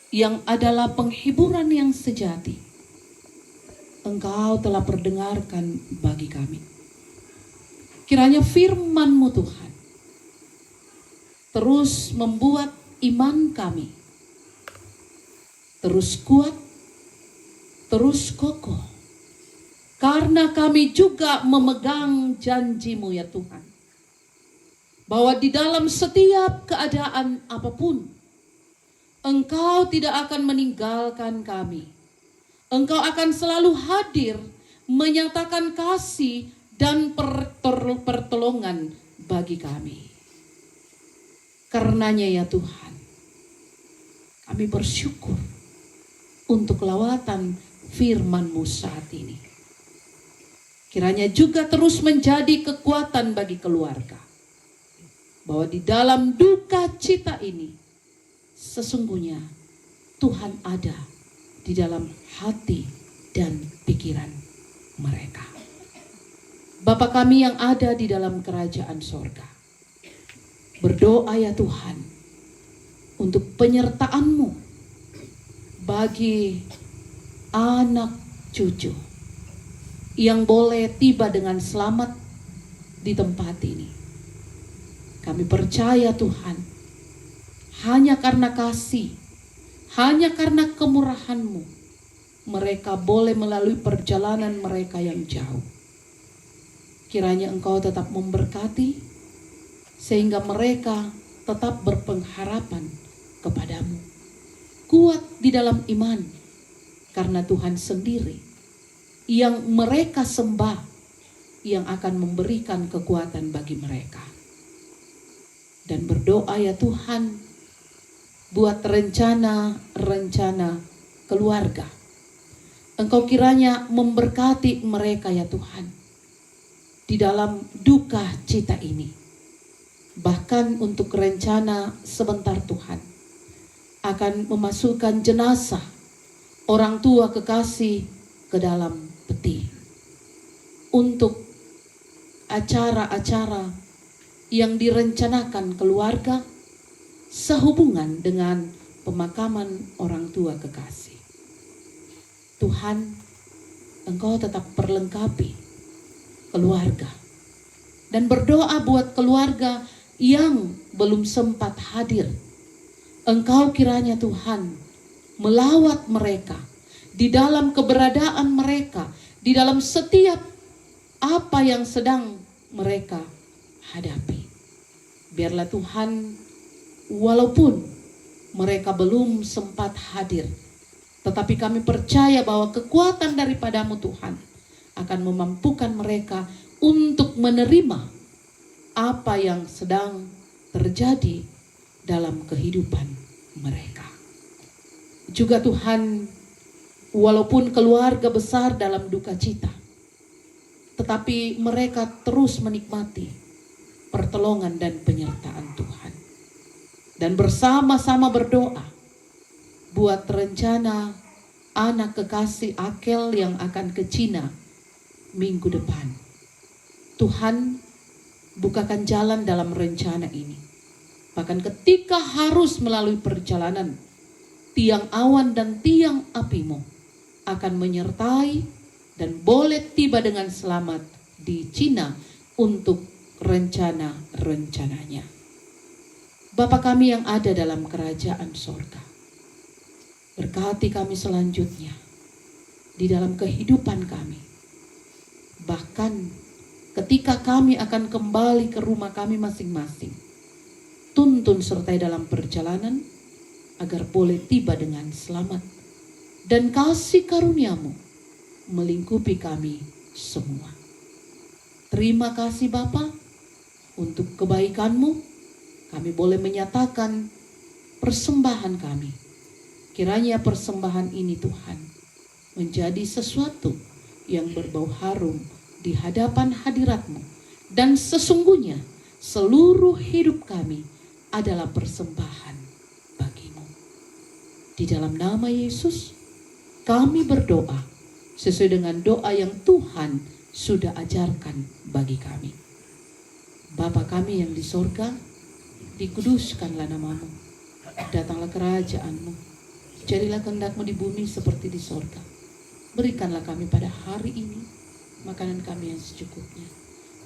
yang adalah penghiburan yang sejati, Engkau telah perdengarkan bagi kami. Kiranya firman-Mu Tuhan terus membuat iman kami terus kuat, terus kokoh, karena kami juga memegang janji-Mu ya Tuhan, bahwa di dalam setiap keadaan apapun, Engkau tidak akan meninggalkan kami. Engkau akan selalu hadir menyatakan kasih dan pertolongan bagi kami. Karenanya ya Tuhan, kami bersyukur untuk lawatan firman-Mu saat ini. Kiranya juga terus menjadi kekuatan bagi keluarga, bahwa di dalam duka cita ini sesungguhnya Tuhan ada di dalam hati dan pikiran mereka. Bapa kami yang ada di dalam kerajaan sorga, berdoa ya Tuhan untuk penyertaan-Mu bagi anak cucu yang boleh tiba dengan selamat di tempat ini. Kami percaya Tuhan, hanya karena kasih, hanya karena kemurahan-Mu, mereka boleh melalui perjalanan mereka yang jauh. Kiranya Engkau tetap memberkati, sehingga mereka tetap berpengharapan kepadamu. Kuat di dalam iman, karena Tuhan sendiri yang mereka sembah, yang akan memberikan kekuatan bagi mereka. Dan berdoa ya Tuhan, buat rencana-rencana keluarga. Engkau kiranya memberkati mereka ya Tuhan, di dalam duka cita ini. Bahkan untuk rencana sebentar Tuhan, akan memasukkan jenazah orang tua kekasih ke dalam peti. Untuk acara-acara yang direncanakan keluarga sehubungan dengan pemakaman orang tua kekasih. Tuhan, Engkau tetap perlengkapi keluarga. Dan berdoa buat keluarga yang belum sempat hadir. Engkau kiranya Tuhan melawat mereka di dalam keberadaan mereka, di dalam setiap apa yang sedang mereka hadapi. Biarlah Tuhan, walaupun mereka belum sempat hadir, tetapi kami percaya bahwa kekuatan daripada-Mu Tuhan akan memampukan mereka untuk menerima apa yang sedang terjadi dalam kehidupan mereka. Juga Tuhan, walaupun keluarga besar dalam duka cita, tetapi mereka terus menikmati pertolongan dan penyertaan Tuhan. Dan bersama-sama berdoa buat rencana anak kekasih Akel yang akan ke Cina minggu depan. Tuhan, bukakan jalan dalam rencana ini. Bahkan ketika harus melalui perjalanan, tiang awan dan tiang api-Mu akan menyertai dan boleh tiba dengan selamat di Cina untuk rencana-rencananya. Bapa kami yang ada dalam kerajaan sorga, berkati kami selanjutnya di dalam kehidupan kami. Bahkan ketika kami akan kembali ke rumah kami masing-masing, tuntun sertai dalam perjalanan agar boleh tiba dengan selamat, dan kasih karuniamu melingkupi kami semua. Terima kasih Bapa, untuk kebaikanmu kami boleh menyatakan persembahan kami. Kiranya persembahan ini Tuhan menjadi sesuatu yang berbau harum di hadapan hadirat-Mu, dan sesungguhnya seluruh hidup kami adalah persembahan bagi-Mu. Di dalam nama Yesus kami berdoa sesuai dengan doa yang Tuhan sudah ajarkan bagi kami. Bapa kami yang di sorga, dikuduskanlah namamu, datanglah kerajaan-Mu, jadilah kehendak-Mu di bumi seperti di sorga. Berikanlah kami pada hari ini makanan kami yang secukupnya,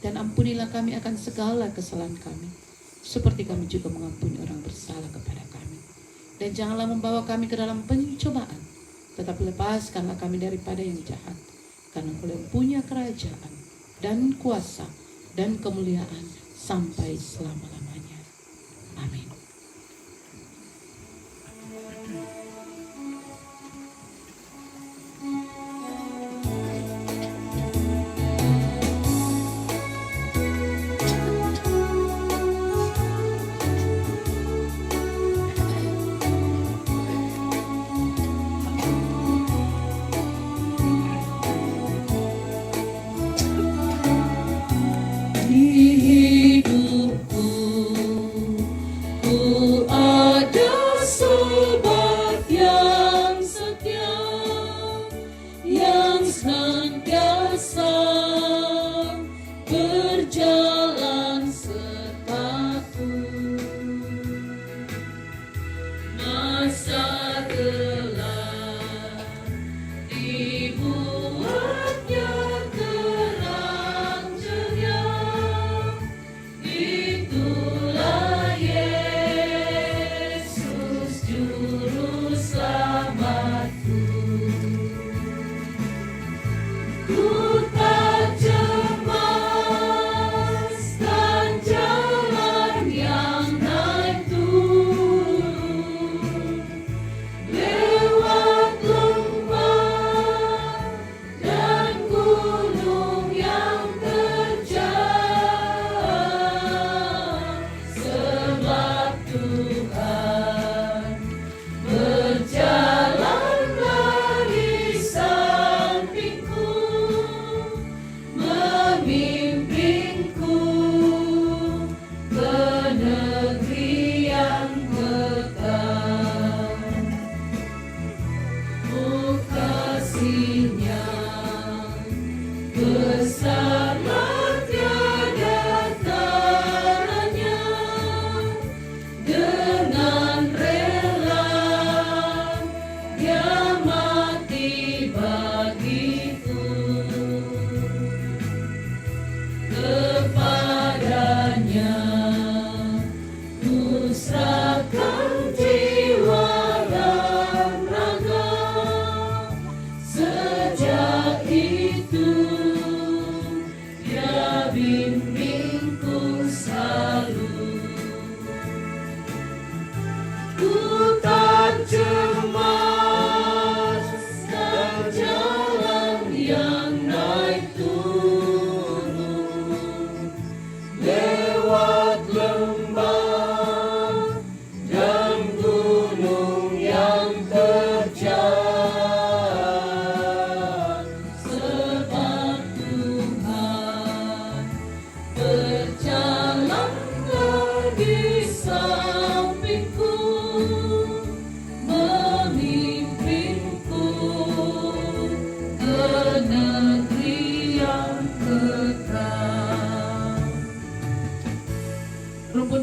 dan ampunilah kami akan segala kesalahan kami, seperti kami juga mengampuni orang bersalah kepada kami. Dan janganlah membawa kami ke dalam pencobaan, tetapi lepaskanlah kami daripada yang jahat, karena Engkau yang punya kerajaan dan kuasa dan kemuliaan sampai selama-lamanya. Amin.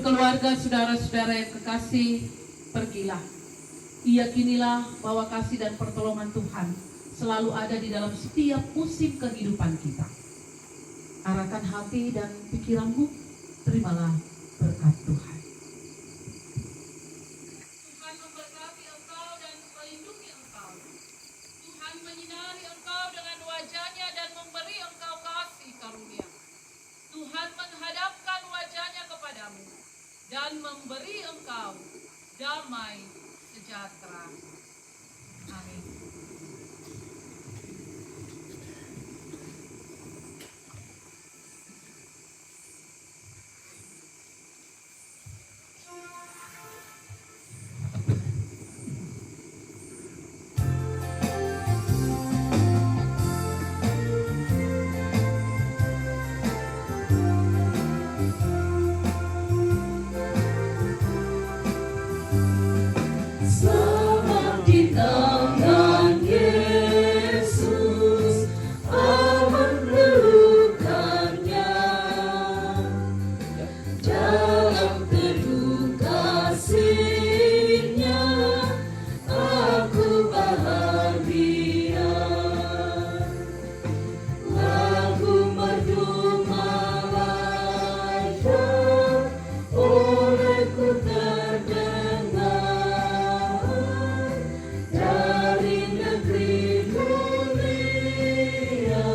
Keluarga, saudara-saudara yang kekasih, pergilah. Yakinilah bahwa kasih dan pertolongan Tuhan selalu ada di dalam setiap musim kehidupan kita. arahkan hati dan pikiranmu, terimalah berkat Tuhan. Tuhan memberkati engkau dan melindungi engkau. Tuhan menyinari engkau dengan wajah-Nya dan memberi engkau kasih karunia. Tuhan menghadapkan wajah-Nya kepadamu dan memberi engkau damai sejahtera. Amin. Selamat di tangan Yesus, aman pelukannya. Dalam teduh kasih-Nya, aku bahagia. Lagu merdu Malaya olehku terdengar dari negeri dunia,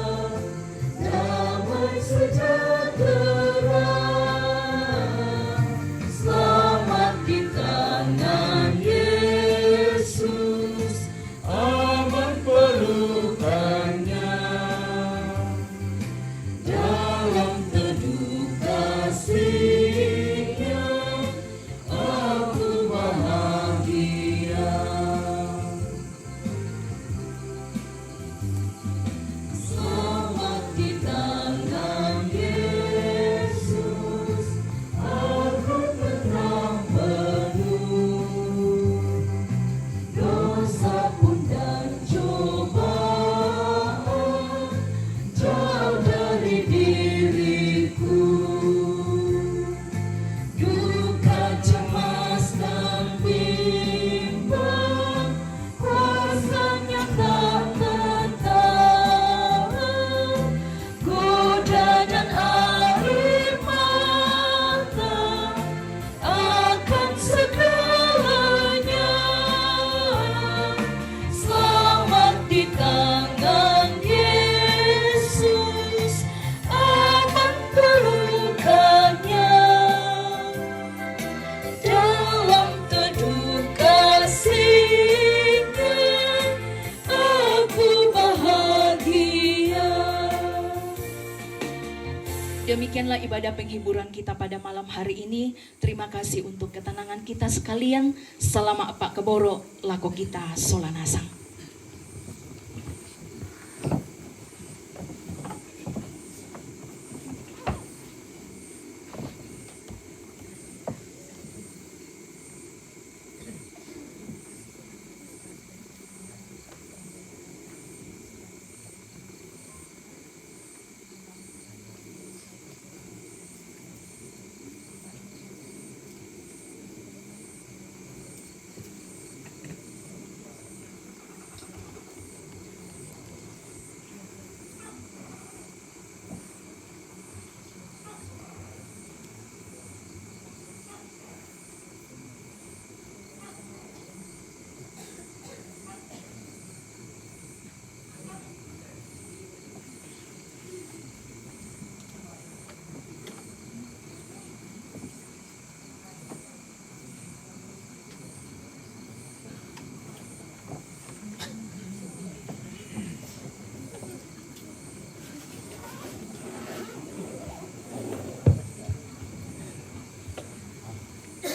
damai sejahtera. Selamat di tangan Yesus, aman pelukannya. Dalam teduh kasih-Nya, aku bahagia. Selamat di tangan Yesus, aku tenang penuh. Dosa pun dan cobaan jauh dari diriku. Duka, cemas, dan bimbang, kuasanya tak tertahan. Goda dan air mata akan segalanya. Selamat di tangan Yesus, aman pelukannya. Dalam teduh kasih-Nya, aku bahagia. Demikianlah ibadah penghiburan kita pada malam hari ini. Terima kasih untuk ketenangan kita sekalian. Selama Pak Keboro, lako kita solanasang.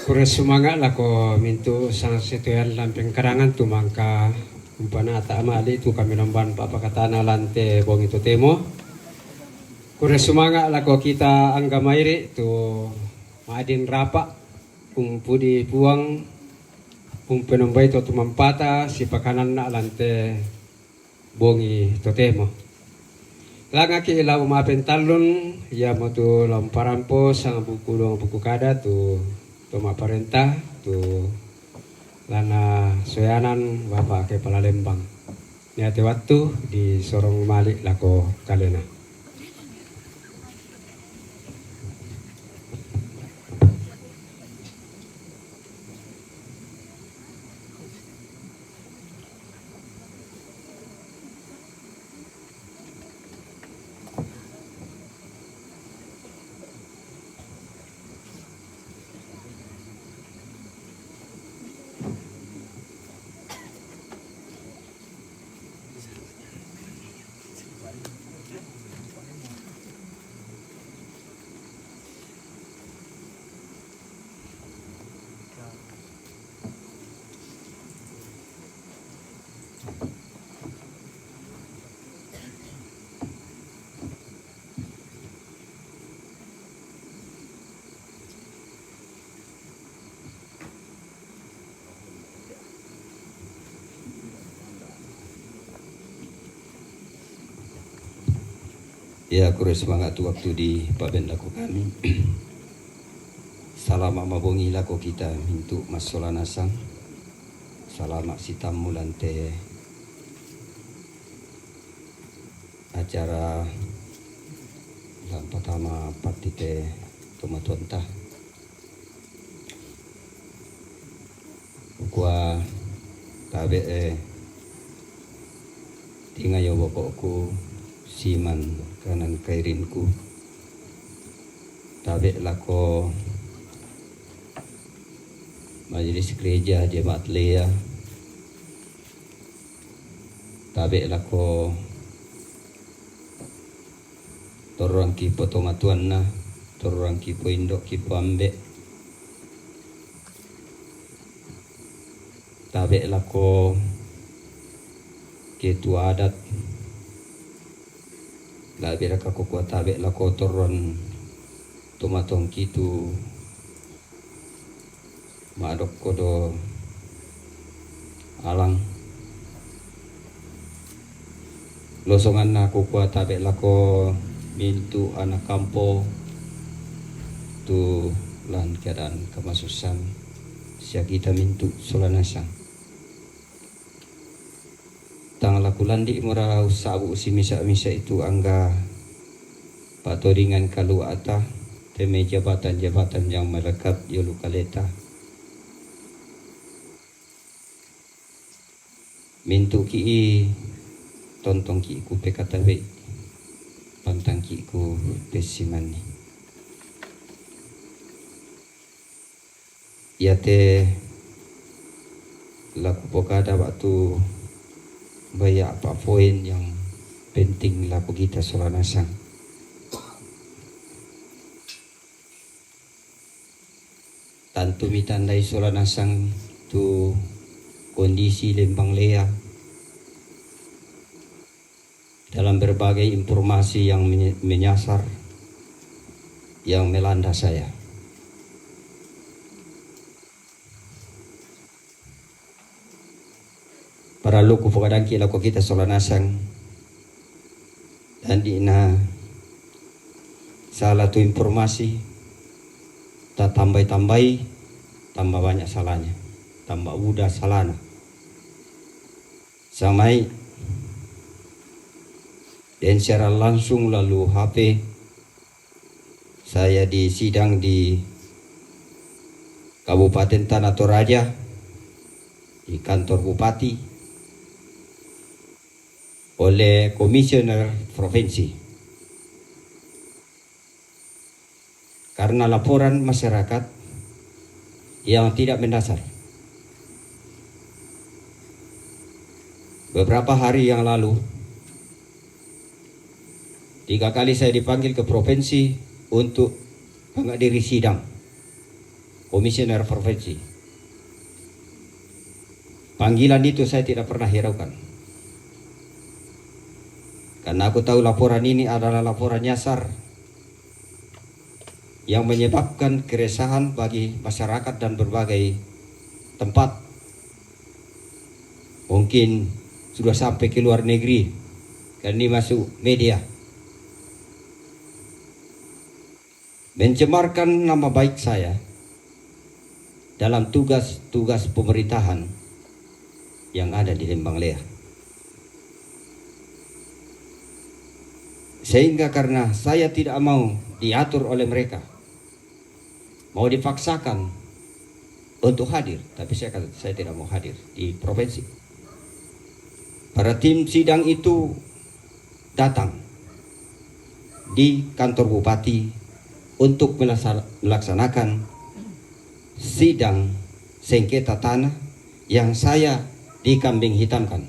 Kura sumanga lako mintu sang situan lamping karangan tumangka umpana ata amali tu kami lamban papakatana lante bong itu temo. Kura sumanga lako kita anggamairi tu maadin rapa umpudi puang umpenombai to tumampata si pakanan na lante bongi to temo. Langa ki ilaw mapen talon ya mo tu lamparampo sang buku kada tu Toma perintah tu lana soyanan Bapak ke Palembang. Niati waktu di sorong malik lako kalena. Ya, kurang semangat tu waktu di Paben laku kami. Salamat mabongi laku kita mintu masola nasang. Salamat sitam mulante acara yang pertama partite tomatuanta. Ukwa tabe tinggal yo bapakku siman kanan kairinku tabe lako majelis gereja jemaat Lea tabe lako torang ki potomatuanna torang ki poindok ki poambe tabe lako ketua adat labi raka ko tabe la kotoron tomatong kitu madok kodo alang losongan na ko tabe la ko mintu anak kampo tu lan keadaan kemasusan sia kita mintu solanasang tanggal kulandi murah sabu si misa itu angga patoringan kalu ata teme jabatan yang melekat yolu kaleta mintu ki tontong ki ku pekatabe pantang ki ku pesimani yate laku pokada waktu banyak apa poin yang penting laku kita solanasang. Tantu mitandai solanasang tu kondisi Lembang Lea dalam berbagai informasi yang menyasar yang melanda saya. Para luku pokadangki laku kita solanasang dan dina salah tu informasi tak tambah banyak salahnya tambah mudah salahnya samai dan secara langsung lalu HP saya di sidang di Kabupaten Tanah Toraja di kantor bupati oleh komisioner provinsi karena laporan masyarakat yang tidak mendasar. Beberapa hari yang lalu 3 kali saya dipanggil ke provinsi untuk menghadiri sidang komisioner provinsi. Panggilan itu saya tidak pernah hiraukan. Karena aku tahu laporan ini adalah laporan nyasar yang menyebabkan keresahan bagi masyarakat dan berbagai tempat. Mungkin sudah sampai ke luar negeri dan ini masuk media. Mencemarkan nama baik saya dalam tugas-tugas pemerintahan yang ada di Lembang Lea. Sehingga karena saya tidak mau diatur oleh mereka, mau dipaksakan untuk hadir, tapi saya kata saya tidak mau hadir di provinsi. Para tim sidang itu datang di kantor bupati untuk melaksanakan sidang sengketa tanah yang saya dikambing hitamkan.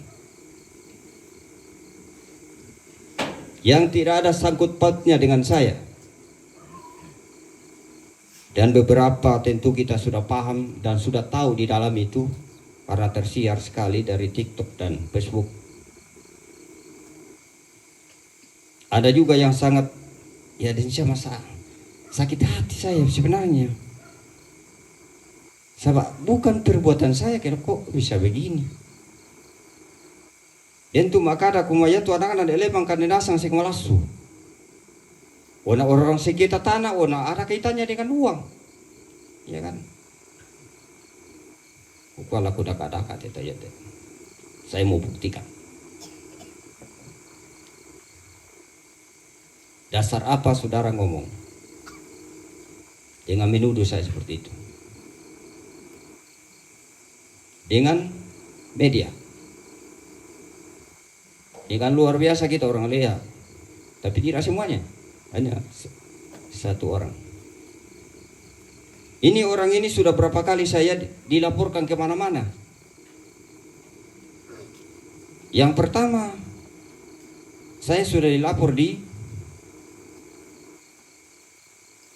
Yang tidak ada sangkut pautnya dengan saya. Dan beberapa tentu kita sudah paham dan sudah tahu di dalam itu karena tersiar sekali dari TikTok dan Facebook. Ada juga yang sangat, ya dan saya masa sakit hati saya sebenarnya. Sebab bukan perbuatan saya, kok bisa begini. Dan tu makada kumaya tu anak-anak elebang kan nasang sing malasu. Ona orang sekitar tanah, ona ada kaitannya dengan uang, ya kan? Ukal aku dakat-dakat ya. Saya mau buktikan. Dasar apa saudara ngomong dengan menuduh saya seperti itu? Dengan media. Dengan luar biasa kita orang lihat. Tapi tidak semuanya. Hanya satu orang. Ini orang ini sudah berapa kali saya dilaporkan kemana-mana. Yang pertama, saya sudah dilapor di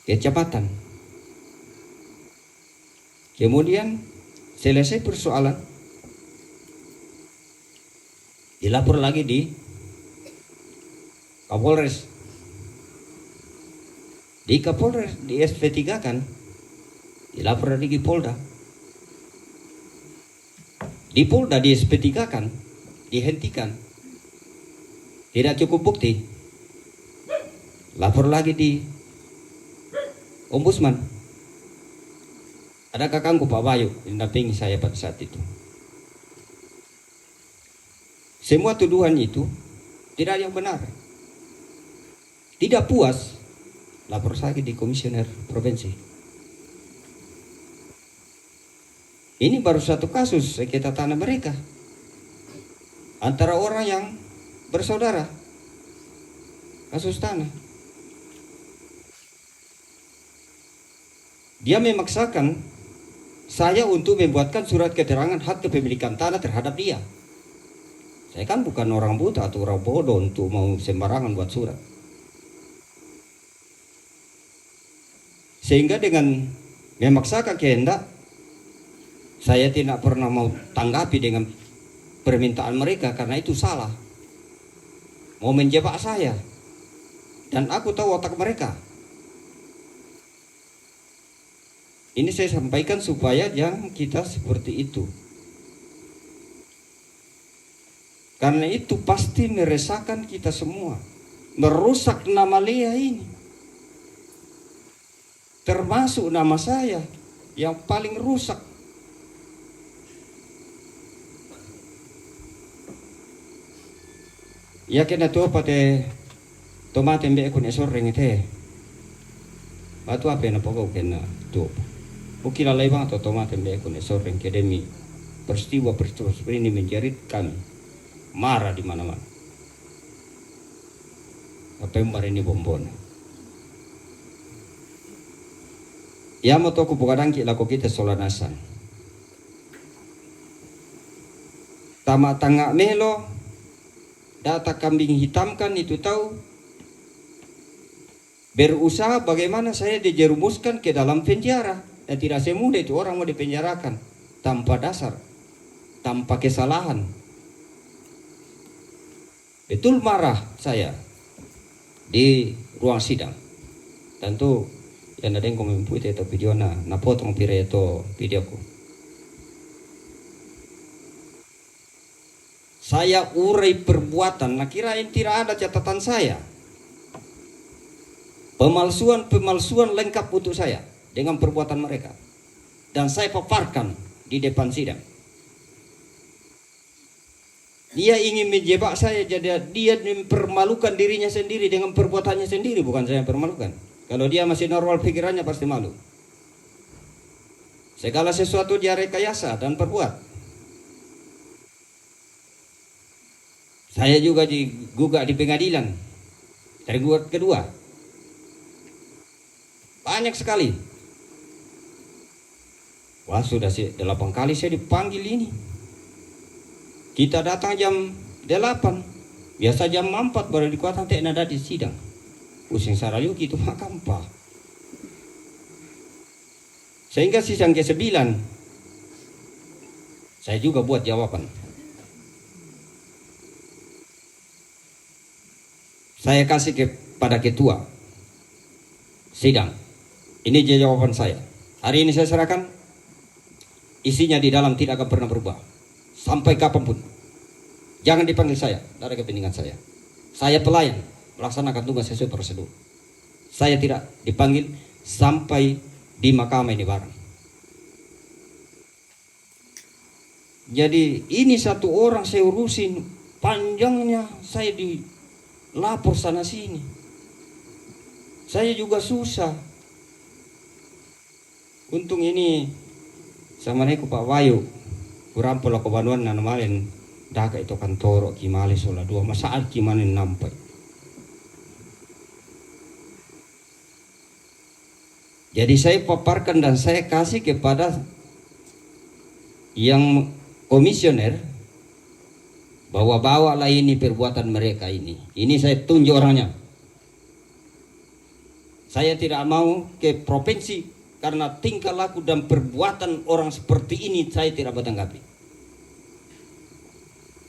kecamatan. Kemudian selesai persoalan, dilapor lagi di Kapolres. Di Kapolres, di SP3 kan, dilapor lagi di Polda. Di Polda, di SP3 kan, dihentikan. Tidak cukup bukti. Lapor lagi di Ombudsman. Ada kakangku Pak Bayu mendampingi saya pada saat itu. Semua tuduhan itu tidak ada yang benar. Tidak puas, lapor saya di komisioner provinsi. Ini baru satu kasus sengketa tanah mereka antara orang yang bersaudara, kasus tanah. Dia memaksakan saya untuk membuatkan surat keterangan hak kepemilikan tanah terhadap dia. Saya kan bukan orang buta atau orang bodoh untuk mau sembarangan buat surat. Sehingga dengan memaksakan kehendak, saya tidak pernah mau tanggapi dengan permintaan mereka karena itu salah. Mau menjebak saya. Dan aku tahu otak mereka. Ini saya sampaikan supaya jangan kita seperti itu. Karena itu pasti meresahkan kita semua. Merusak nama Lea ini. Termasuk nama saya yang paling rusak. Ya kena tuh pate tomate mbek ko ne soreng ite. Batu apa na pokok kena tuh. Ukila laibang atau tomate mbek ko ne soreng ke demi peristiwa seperti ini menjerit kami. Marah di mana-mana. Apa yang ini bombon. Ya mau toko bukadang laku kita solanasan. Tamak tangak melo, data kambing hitamkan itu tahu. Berusaha bagaimana saya dijerumuskan ke dalam penjara. Dan tidak semudah itu orang mau dipenjarakan tanpa dasar, tanpa kesalahan. Betul marah saya di ruang sidang. Tentu yang ada yang komempuite itu video na potong pire itu videoku. Saya urai perbuatan, nah kirain tidak ada catatan saya. Pemalsuan lengkap untuk saya dengan perbuatan mereka. Dan saya paparkan di depan sidang. Dia ingin menjebak saya, jadi dia mempermalukan dirinya sendiri dengan perbuatannya sendiri, bukan saya yang permalukan. Kalau dia masih normal pikirannya pasti malu. Segala sesuatu dia rekayasa dan perbuat. Saya juga digugat di pengadilan. Tergugat kedua. Banyak sekali. Wah sudah 8 kali saya dipanggil ini. Kita datang jam 8. Biasa jam 4 baru dikuatan tak ada di sidang. Pusing sarayuki itu makam pak. Sehingga sidang ke-9 Saya juga buat jawaban. Saya kasih kepada ketua sidang. Ini jawaban saya. Hari ini saya serahkan. Isinya di dalam tidak akan pernah berubah. Sampai kapanpun. Jangan dipanggil saya. Tidak ada kepentingan saya. Saya pelayan. Melaksanakan tugas sesuai prosedur. Saya tidak dipanggil sampai di mahkamah ini bareng. Jadi ini satu orang saya urusin, panjangnya saya dilapor sana sini. Saya juga susah. Untung ini sama neku Pak Wayu, kurang pola kebanuan nan malen daka itu kantoro kimale sola dua masaal kimane nampai. Jadi saya paparkan dan saya kasih kepada yang komisioner bahwa bawalah ini perbuatan mereka ini. Ini saya tunjuk orangnya. Saya tidak mau ke provinsi karena tingkah laku dan perbuatan orang seperti ini saya tidak bertanggapi.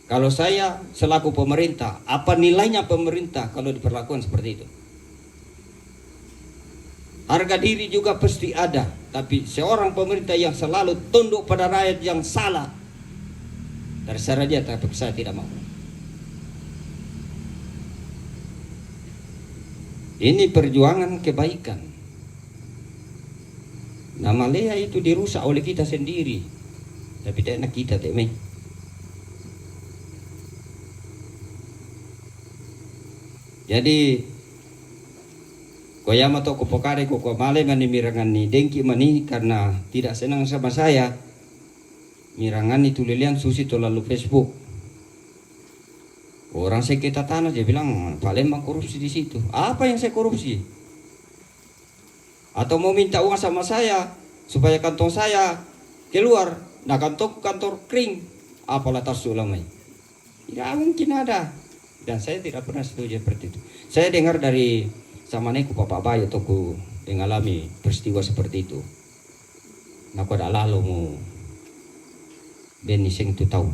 Kalau saya selaku pemerintah, apa nilainya pemerintah kalau diperlakukan seperti itu? Harga diri juga pasti ada, tapi seorang pemerintah yang selalu tunduk pada rakyat yang salah, terserah dia, tapi saya tidak mau. Ini perjuangan kebaikan. Nama Lea itu dirusak oleh kita sendiri, tapi tidak enak kita temeh. Jadi koyama to kopokare koko male mani mirangani dengki mani karena tidak senang sama saya. Mirangani tulilian susi to lalu Facebook. Orang sekitar tanah dia bilang Palembang korupsi di situ. Apa yang saya korupsi? Atau mau minta uang sama saya supaya kantong saya keluar, nah kantong kantor kering, apalah tarsulamai. Tidak mungkin ada. Dan saya tidak pernah setuju seperti itu. Saya dengar dari sama neku Bapak Bayu toku mengalami peristiwa seperti itu. Naku ada lalu mau Beni sing tu tahu.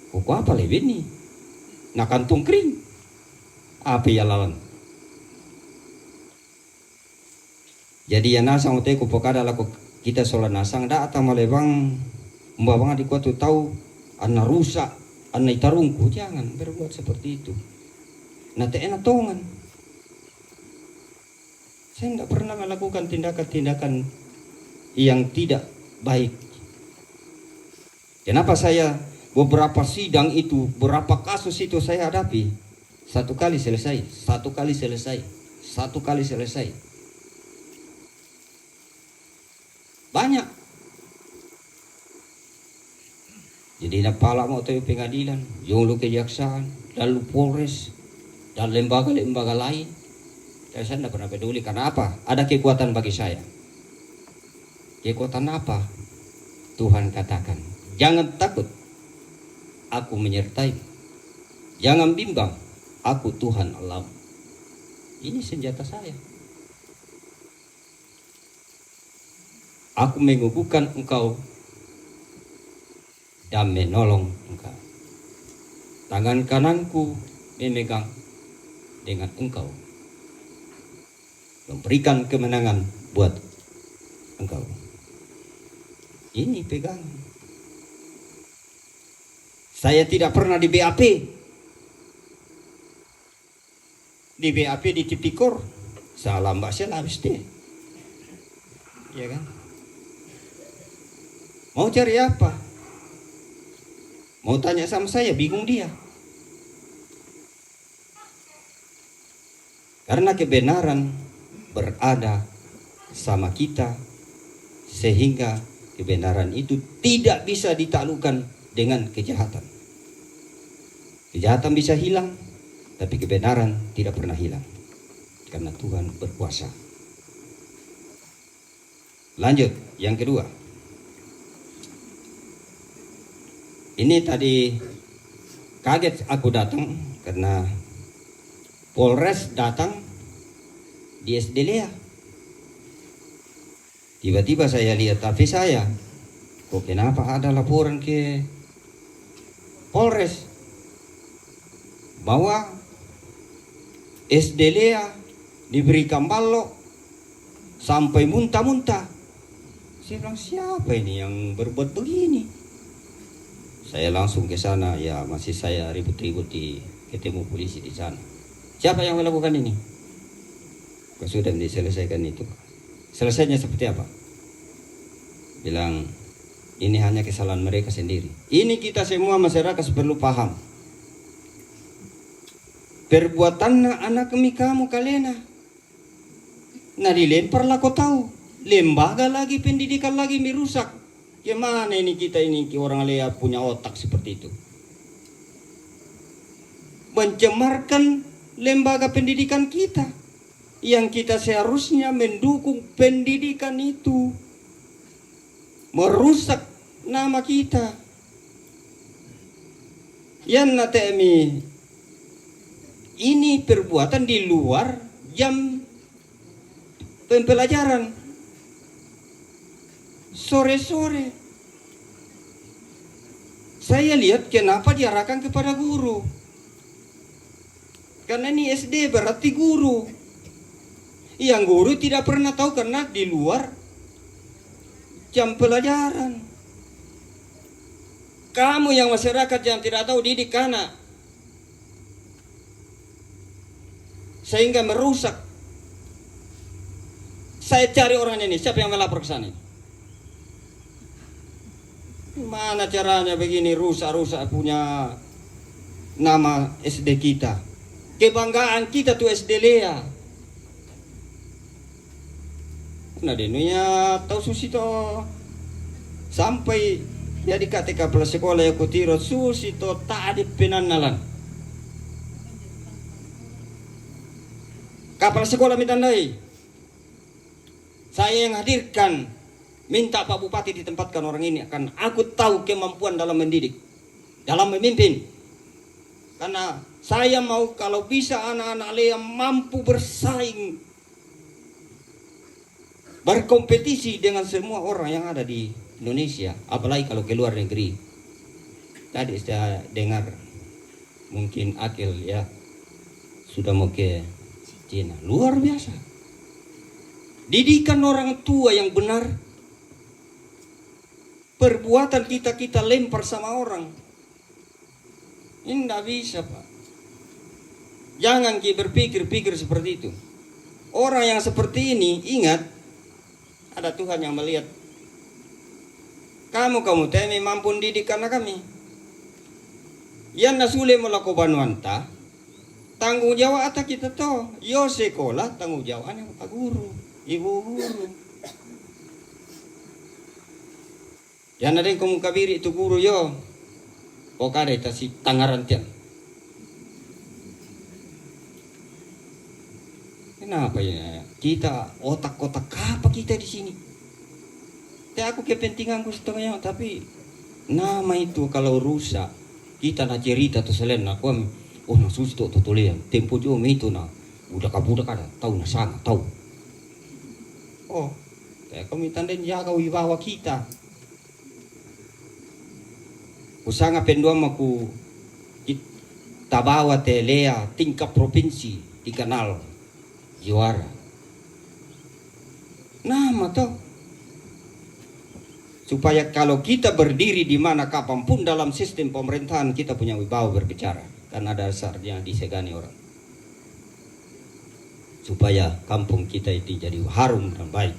Kok apa le Beni? Nak kantung kering. Apa ya lawan? Jadi ya nasang utai ku pokada laku kita soal nasang da atau malebang mbabang di kuatu tahu anna rusak anna itarungku, jangan berbuat seperti itu. Nah enak tongan. Saya tidak pernah melakukan tindakan-tindakan yang tidak baik. Kenapa saya beberapa sidang itu, beberapa kasus itu saya hadapi, satu kali selesai, satu kali selesai, satu kali selesai. Banyak. Jadi napala mau tahu pengadilan, jonglo kejaksaan, lalu Polres, dan lembaga-lembaga lain. Saya tidak pernah peduli karena apa? Ada kekuatan bagi saya. Kekuatan apa? Tuhan katakan, jangan takut, aku menyertai. Jangan bimbang, aku Tuhan Allah. Ini senjata saya. Aku mengukuhkan engkau dan menolong engkau. Tangan kananku memegang dengan engkau, memberikan kemenangan buat engkau. Ini pegangan. Saya tidak pernah di BAP. Di BAP di Tipikor, salah mbak saya habis deh. Iya kan? Mau cari apa? Mau tanya sama saya, bingung dia. Karena kebenaran berada sama kita, sehingga kebenaran itu tidak bisa ditaklukkan dengan kejahatan. Kejahatan bisa hilang, tapi kebenaran tidak pernah hilang. Karena Tuhan berkuasa. Lanjut, yang kedua. Ini tadi kaget aku datang karena Polres datang di SD Lea. Tiba-tiba saya lihat TV saya, kok kenapa ada laporan ke Polres bahwa SD Lea diberikan balok sampai muntah-muntah. Saya bilang, siapa ini yang berbuat begini? Saya langsung ke sana, ya masih saya ribut-ribut ketemu polisi di sana. Siapa yang melakukan ini? Sudah diselesaikan itu. Selesainya seperti apa? Bilang, ini hanya kesalahan mereka sendiri. Ini kita semua masyarakat perlu paham. Perbuatan anak kamu kalian. Nah dilemparlah kau tahu. Lembaga lagi, pendidikan lagi merusak. Gimana ini kita ini orang Lea punya otak seperti itu? Mencemarkan lembaga pendidikan kita. Yang kita seharusnya mendukung pendidikan itu. Merusak nama kita. Yang natemi ini perbuatan di luar jam pembelajaran. Sore-sore saya lihat kenapa diarahkan kepada guru. Karena ini SD berarti guru. Yang guru tidak pernah tahu karena di luar jam pelajaran. Kamu yang masyarakat yang tidak tahu didik anak, sehingga merusak. Saya cari orang ini, siapa yang melapor ke sana? Mana caranya begini rusak-rusak punya nama SD kita. Kebanggaan kita tuh SD Lea. Nah denunya tahu susi to sampai ya di KTK kepala sekolah yang kutiro susi to tak ada penanalan. Kepala sekolah mitandai. Saya yang hadirkan, minta Pak Bupati ditempatkan orang ini, akan aku tahu kemampuan dalam mendidik, dalam memimpin. Karena saya mau kalau bisa anak-anak Lea mampu bersaing, berkompetisi dengan semua orang yang ada di Indonesia, apalagi kalau ke luar negeri. Tadi saya dengar mungkin Akil ya sudah mau ke Cina, luar biasa. Didikan orang tua yang benar. Perbuatan kita lempar sama orang. Ini tidak bisa Pak. Jangan kita berpikir seperti itu. Orang yang seperti ini, ingat, ada Tuhan yang melihat. Kamu temi mampu didik anak kami. Yang nasule melakukan wanta, tanggung jawab atas kita toh. Yo sekolah tanggung jawabnya Pak Guru. Ibu guru. Jangan ada yang kamu kabiri itu guru yo. Pokada itu si tangaran tiang. Kenapa ya? Kita otak-otak apa kita di sini? Aku kepentinganku setengahnya, tapi nama itu kalau rusak, kita nak cerita tu selain nak kau, nak susi tu tulian. Tempo jo itu nak budak ada tahu nak sangat tahu. Oh, kami tandai jaga wibawa kita. Usanga pendua maku kita bawa Lea tingkat provinsi dikenal juara. Nama toh. Supaya kalau kita berdiri di mana kapanpun dalam sistem pemerintahan kita punya wibawa berbicara. Karena dasarnya disegani orang. Supaya kampung kita itu jadi harum dan baik.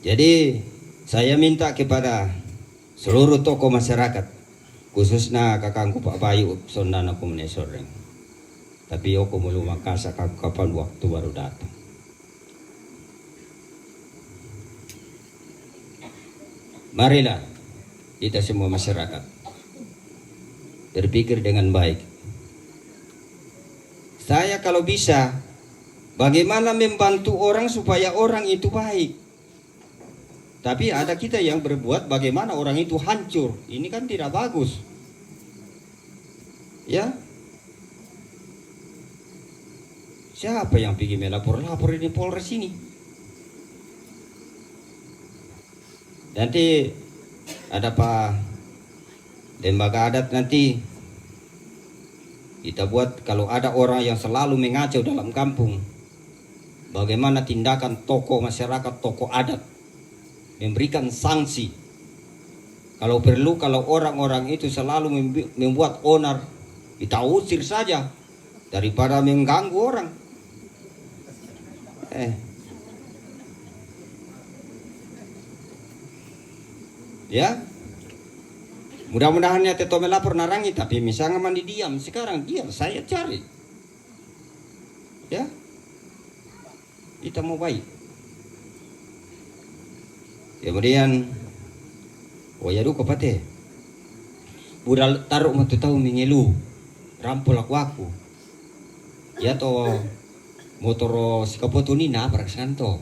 Jadi saya minta kepada seluruh tokoh masyarakat, khususnya kakangku Pak Bayu Sondana Komunesoreng. Tapi aku mau makasa kapan waktu baru datang. Marilah kita semua masyarakat berpikir dengan baik. Saya kalau bisa, bagaimana membantu orang supaya orang itu baik. Tapi ada kita yang berbuat bagaimana orang itu hancur. Ini kan tidak bagus. Ya. Siapa yang pergi melapor ini Polres ini? Nanti ada Pak lembaga adat nanti kita buat kalau ada orang yang selalu mengacau dalam kampung, bagaimana tindakan tokoh masyarakat, tokoh adat, memberikan sanksi. Kalau perlu, kalau orang-orang itu selalu membuat onar, kita usir saja daripada mengganggu orang. Ya, mudah-mudahan ya teto melapor narangi, tapi misalnya mandi diam sekarang diam, saya cari. Ya, kita mau baik. Kemudian, wayadu kapate, budal taruh matu tahu mengelu, rampol aku. Ya to motor sikapoto ni na paraksan to.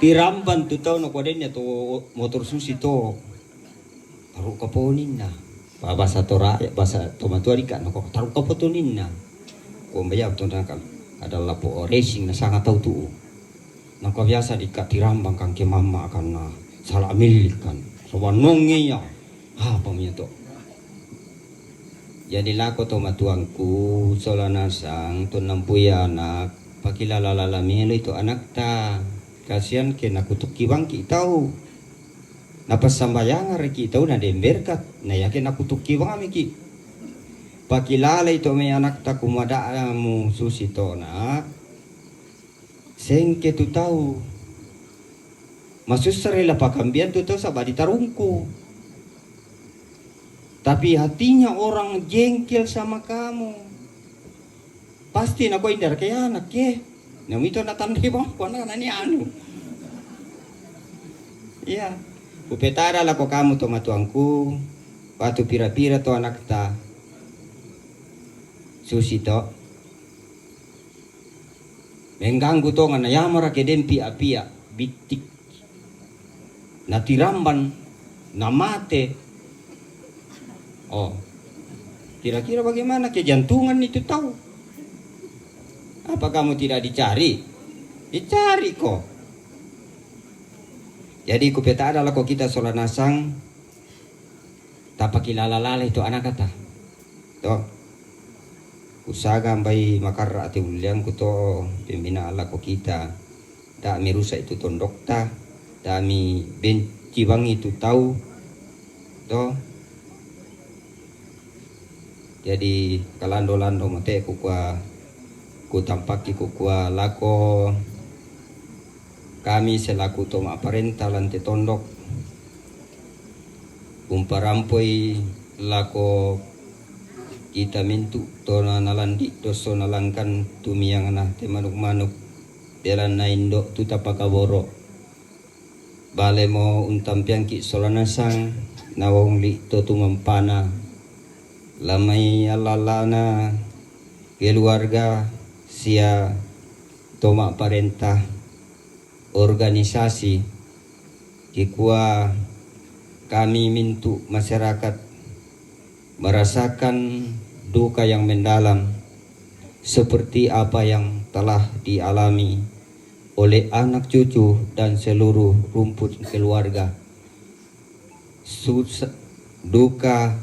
Tiramban tu tahu nak kodenya to motor susi to taruh kaponin na. Bahasa tora bahasa tomatuari kan nak taruh kapotonin na. Kau bayar tu nak adalah po racing na sangat tahu tu. Nak biasa dikat tirambang kang ke mama karena salah milik kan. Sawanongi ya. Apa punya to? Jadi lako to matuangku solana sang to nampuya anak pakilala lalami itu anak ta. Kasihan kena kutuk kiwang ki tahu. Napas sambayang ki tahu na demberkat. Na yakin aku kutuk kiwang ami ki. Pakilala itu may anak ta kumada mu susi to na. Sengke tu tahu. Masusarela pakambian tu tahu sabadi tarungku. Tapi hatinya orang jengkel sama kamu. Pasti nak kau indar kayak anak ke. Nam itu datang di bawah kau nak ni anu. Iya. Upetara lah kau kamu to matuangku. Waktu pira-pira to anak ta. Susi to. Mengganggu to ngana yamara ke dempi apia bitik. Natiramban namate. Oh, kira-kira bagaimana kejantungan itu tahu? Apa kamu tidak dicari? Dicari kok. Jadi kupeta adalah kok kita solanasang tapakilalala itu anak kata. Toh, usaha bay makar ati uliang kuto pembina ala kok kita. Tak merusak itu tondok ta, tak mi benci bang itu tahu. Toh. Jadi kalando-lando mate ku tampaki kukua lako kami selaku toma parenta lante tondok umparampoi lako kita mintu tona nalandi doso nalangkan tumiang na te manuk-manuk delan na indo tutapakaboro bale mo untampiang ki solanasang nawong li to tumampana lamai alalana keluarga sia toma parentah organisasi kikua kami mintu masyarakat merasakan duka yang mendalam seperti apa yang telah dialami oleh anak cucu dan seluruh rumput keluarga. Duka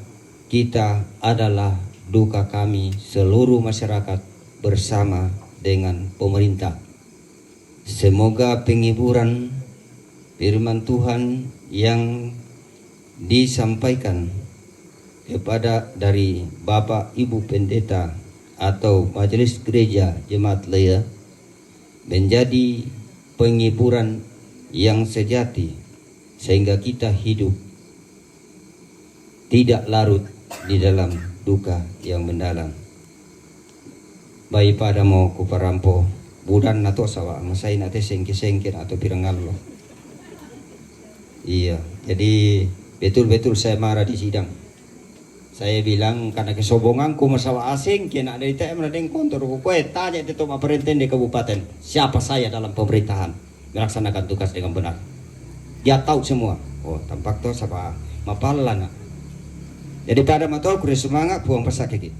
kita adalah duka kami seluruh masyarakat bersama dengan pemerintah. Semoga penghiburan firman Tuhan yang disampaikan kepada dari Bapak Ibu Pendeta atau Majelis Gereja Jemaat Lea menjadi penghiburan yang sejati sehingga kita hidup tidak larut di dalam duka yang mendalam. Bayi pada mau kuparampo budan nato sawa masai nate sengke atau pirangallo. Iya, jadi betul-betul saya marah di sidang. Saya bilang karena kesombonganku masalah asing kena dari TM radeng kontor kowe tanya itu pemerintah di kabupaten siapa saya dalam pemerintahan melaksanakan tugas dengan benar. Dia tahu semua. Oh, tampak tuh sama mapalan. Jadi pada matol kure semangat buang pesakit.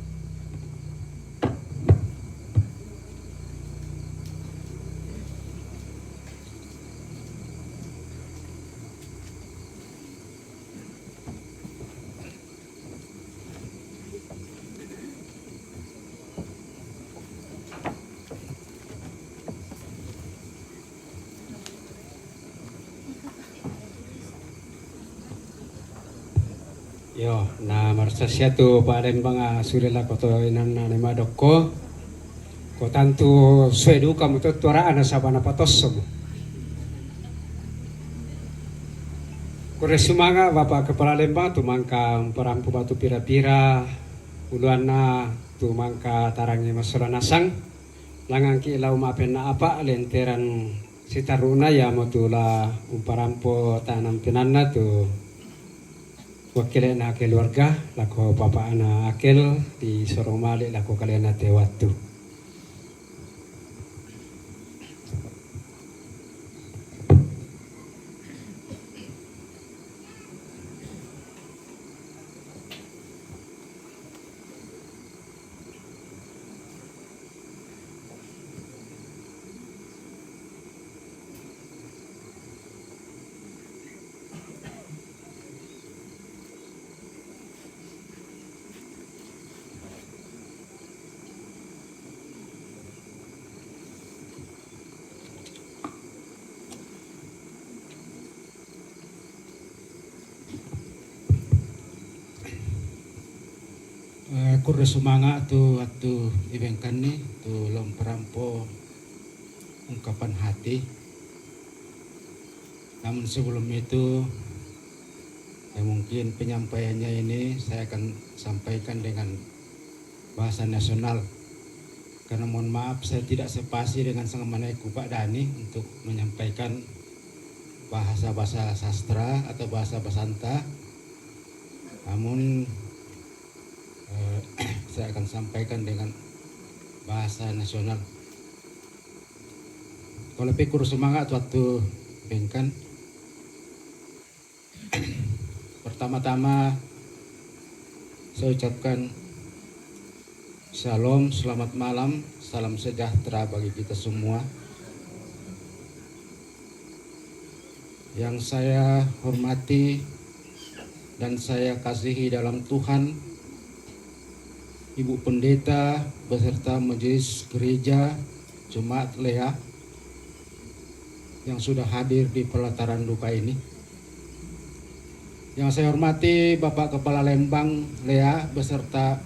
Yo, na marsa siatu Palembang surila koto inan na madoko. Ko tantu suedu kamu tu tuara ana sabana patosom. Kore sumanga Bapak Kepala Lembang tu mangka perampu batu pira-pira uluana tu mangka tarangi masalah nasang langang ki lau mapena apa lenteran sitaruna ya motula umparampo tanam pinanna tu wakilena keluarga lako papa ana akel di sorong malik lako kalian te waktu. Kur sumanga tu waktu ibengkan ni tu lom perampo ungkapan hati. Namun sebelum itu ya mungkin penyampaiannya ini saya akan sampaikan dengan bahasa nasional. Karena mohon maaf saya tidak sepasi dengan sang maneku Pak Dani untuk menyampaikan bahasa-bahasa sastra atau bahasa Basanta. Namun saya akan sampaikan dengan bahasa nasional. Kalau pikir semangat waktu bengkan, pertama-tama saya ucapkan shalom, selamat malam, salam sejahtera bagi kita semua. Yang saya hormati dan saya kasihi dalam Tuhan, Ibu Pendeta beserta Majelis Gereja Jemaat Lea yang sudah hadir di pelataran duka ini. Yang saya hormati Bapak Kepala Lembang Lea beserta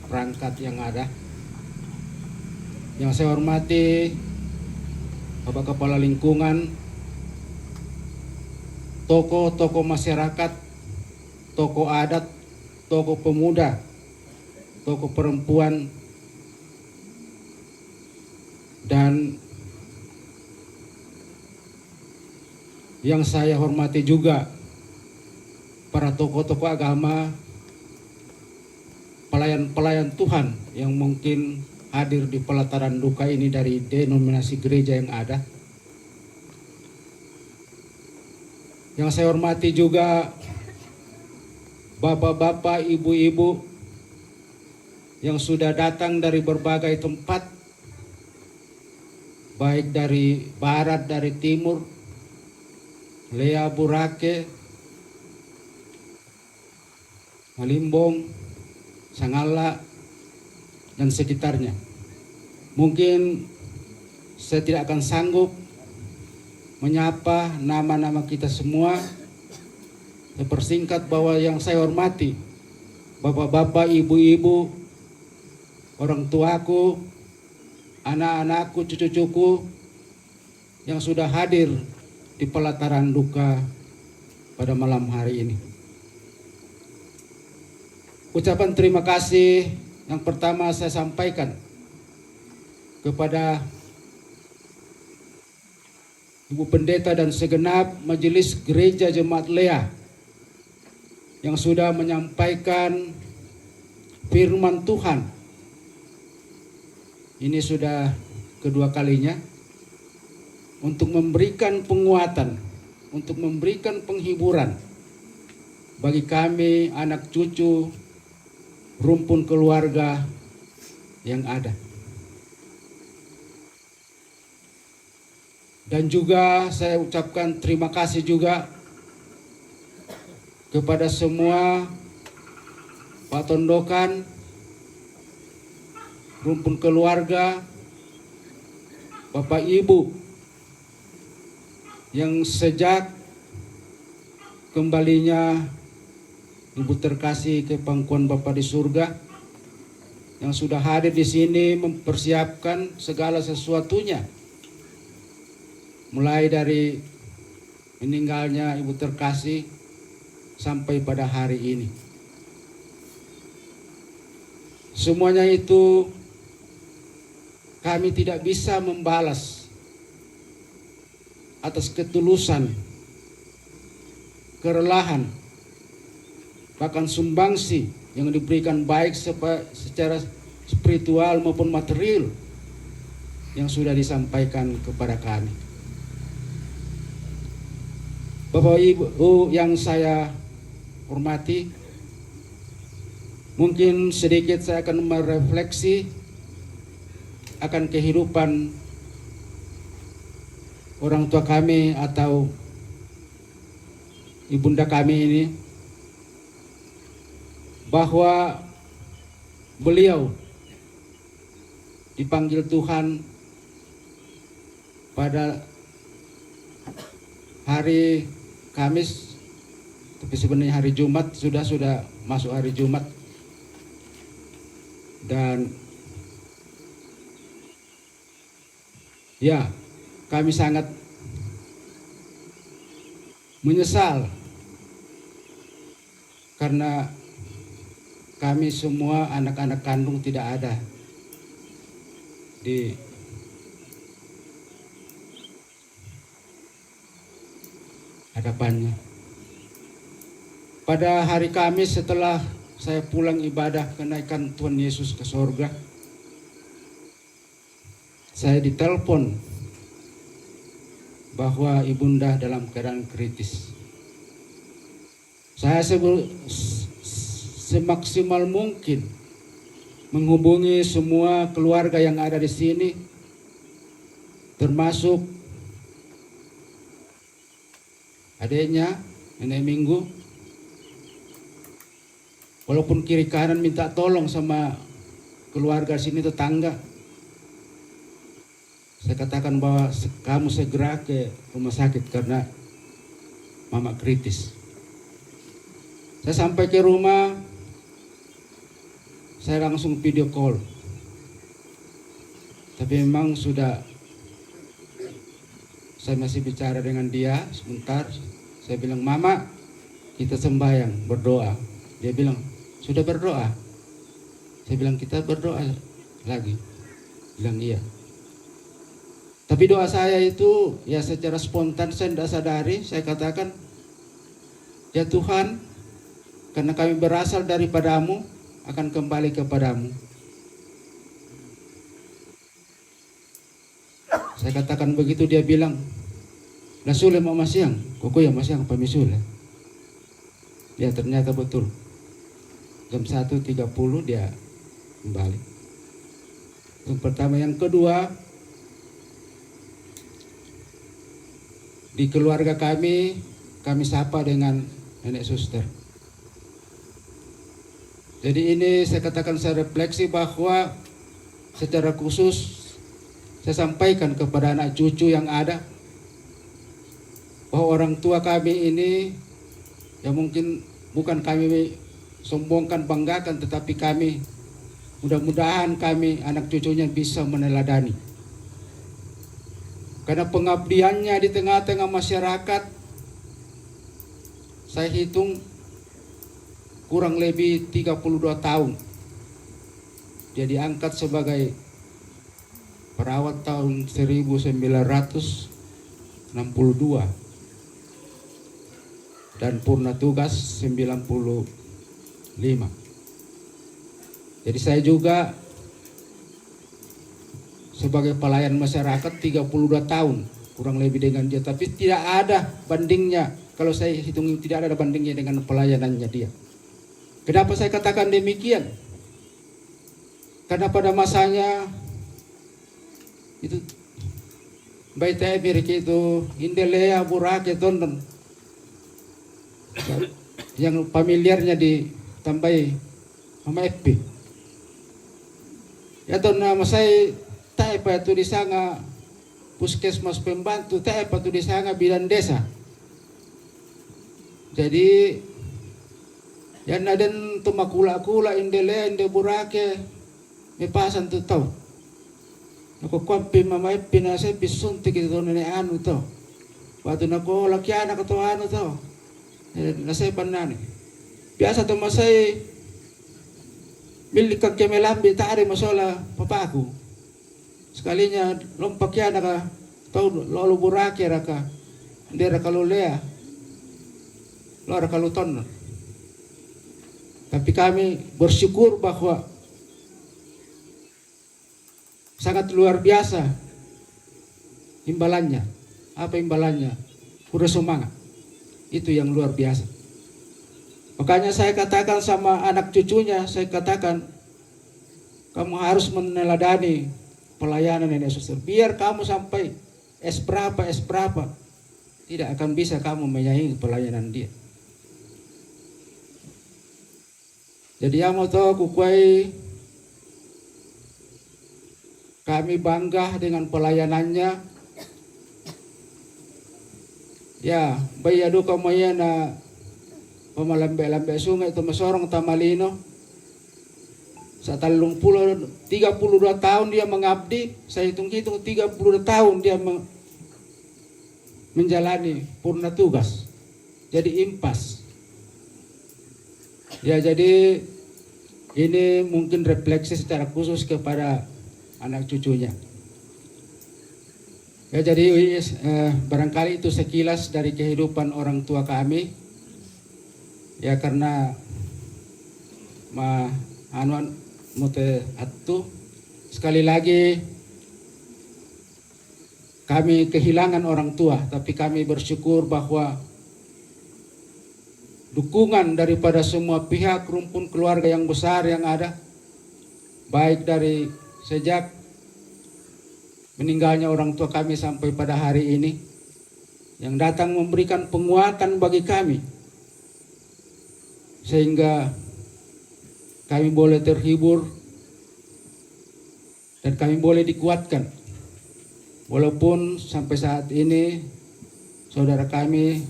perangkat yang ada. Yang saya hormati Bapak Kepala Lingkungan, tokoh-tokoh masyarakat, tokoh adat, tokoh pemuda, tokoh perempuan, dan yang saya hormati juga para tokoh-tokoh agama, pelayan-pelayan Tuhan yang mungkin hadir di pelataran duka ini dari denominasi gereja yang ada. Yang saya hormati juga bapak-bapak, ibu-ibu yang sudah datang dari berbagai tempat, baik dari barat, dari timur, Lea Burake, Malimbong, Sangala, dan sekitarnya. Mungkin saya tidak akan sanggup menyapa nama-nama kita semua. Saya persingkat bahwa yang saya hormati, bapak-bapak, ibu-ibu, orang tuaku, anak-anakku, cucu-cucuku yang sudah hadir di pelataran duka pada malam hari ini. Ucapan terima kasih yang pertama saya sampaikan kepada Ibu Pendeta dan segenap Majelis Gereja Jemaat Lea yang sudah menyampaikan firman Tuhan. Ini sudah kedua kalinya untuk memberikan penguatan, untuk memberikan penghiburan bagi kami, anak cucu, rumpun keluarga yang ada. Dan juga saya ucapkan terima kasih juga kepada semua Pak Tondokan, rumpun keluarga, Bapak Ibu yang sejak kembalinya Ibu terkasih ke pangkuan Bapa di surga yang sudah hadir di sini mempersiapkan segala sesuatunya. Mulai dari meninggalnya Ibu terkasih sampai pada hari ini. Semuanya itu kami tidak bisa membalas atas ketulusan, kerelahan, bahkan sumbangsi yang diberikan baik secara spiritual maupun material yang sudah disampaikan kepada kami. Bapak Ibu yang saya hormati, mungkin sedikit saya akan merefleksi akan kehidupan orang tua kami atau ibunda kami ini, bahwa beliau dipanggil Tuhan pada hari Kamis, tapi sebenarnya hari Jumat, sudah masuk hari Jumat, dan ya kami sangat menyesal karena kami semua anak-anak kandung tidak ada di hadapannya. Pada hari Kamis setelah saya pulang ibadah kenaikan Tuhan Yesus ke sorga, saya ditelepon bahwa ibunda dalam keadaan kritis. Saya semaksimal mungkin menghubungi semua keluarga yang ada di sini, termasuk adiknya, nenek Minggu. Walaupun kiri kanan minta tolong sama keluarga sini, tetangga, saya katakan bahwa kamu segera ke rumah sakit karena mama kritis. Saya sampai ke rumah, saya langsung video call. Tapi memang sudah, saya masih bicara dengan dia sebentar. Saya bilang, Mama, kita sembahyang, berdoa. Dia bilang, sudah berdoa? Saya bilang, kita berdoa lagi. Bilang, iya. Tapi doa saya itu ya secara spontan, saya tidak sadari. Saya katakan, ya Tuhan, karena kami berasal daripadamu, akan kembali kepadamu. Saya katakan begitu, dia bilang, Nasule mau masiang, koko ya masiang pamisule. Ya ternyata betul. Jam 1.30 dia kembali. Yang pertama. Yang kedua, di keluarga kami sapa dengan nenek suster. Jadi ini saya katakan, saya refleksi bahwa secara khusus saya sampaikan kepada anak cucu yang ada, bahwa orang tua kami ini ya mungkin bukan kami sombongkan, banggakan, tetapi kami mudah-mudahan kami anak cucunya bisa meneladani. Karena pengabdiannya di tengah-tengah masyarakat, saya hitung kurang lebih 32 tahun. Dia diangkat sebagai perawat tahun 1962 dan purna tugas 95. Jadi saya juga sebagai pelayan masyarakat 32 tahun kurang lebih dengan dia, tapi tidak ada bandingnya. Kalau saya hitung tidak ada bandingnya dengan pelayanannya dia. Kenapa saya katakan demikian? Karena pada masanya itu baik saya mirik itu Indelea Burake Tonton yang familiarnya ditambahi Mama Epi. Ya tuh nama saya Taipa itu di sana puskesmas pembantu, Taipa itu di sana bidan desa. Jadi Yan na din tumakula-kula, indele, inde burake, may pasan to tao. Nakukwampi mamay pinasay, pisunti kito na ano to. Wato na ko, lakyan na kato ano to. Nasay panani. Biasa to masay, milik kemelambi, taari masola papaku. Sekalinya, lompakyan na ka, tao, lolo burake raka, hindi raka lulea, lolo raka luton. Tapi kami bersyukur bahwa sangat luar biasa imbalannya. Apa imbalannya? Udah semangat. Itu yang luar biasa. Makanya saya katakan sama anak cucunya, saya katakan kamu harus meneladani pelayanan nenek suster. Biar kamu sampai S berapa, tidak akan bisa kamu menyaingi pelayanan dia. Jadi yang mau tahu kukuai, kami bangga dengan pelayanannya. Ya, bayi duka maya na pemalambe-lambe sungai itu masorong Tamalino. Sa 32 tahun dia mengabdi, saya hitung-hitung 32 tahun dia menjalani purna tugas. Jadi impas. Ya, jadi ini mungkin refleksi secara khusus kepada anak cucunya. Ya, jadi barangkali itu sekilas dari kehidupan orang tua kami. Ya, karena sekali lagi kami kehilangan orang tua, tapi kami bersyukur bahwa dukungan daripada semua pihak, rumpun keluarga yang besar yang ada, baik dari sejak meninggalnya orang tua kami sampai pada hari ini, yang datang memberikan penguatan bagi kami, sehingga kami boleh terhibur dan kami boleh dikuatkan. Walaupun sampai saat ini saudara kami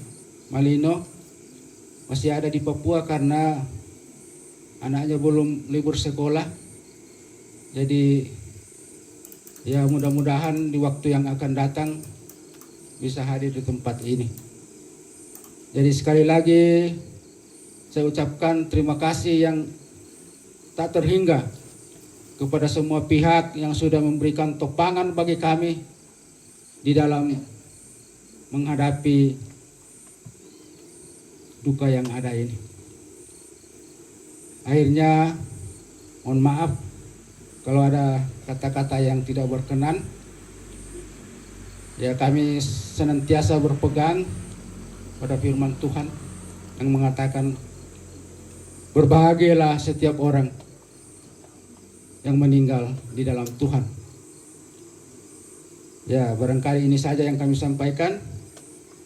Malino masih ada di Papua karena anaknya belum libur sekolah. Jadi ya mudah-mudahan di waktu yang akan datang bisa hadir di tempat ini. Jadi sekali lagi saya ucapkan terima kasih yang tak terhingga kepada semua pihak yang sudah memberikan topangan bagi kami di dalam menghadapi duka yang ada ini. Akhirnya mohon maaf kalau ada kata-kata yang tidak berkenan. Ya, kami senantiasa berpegang pada firman Tuhan yang mengatakan berbahagialah setiap orang yang meninggal di dalam Tuhan. Ya, barangkali ini saja yang kami sampaikan.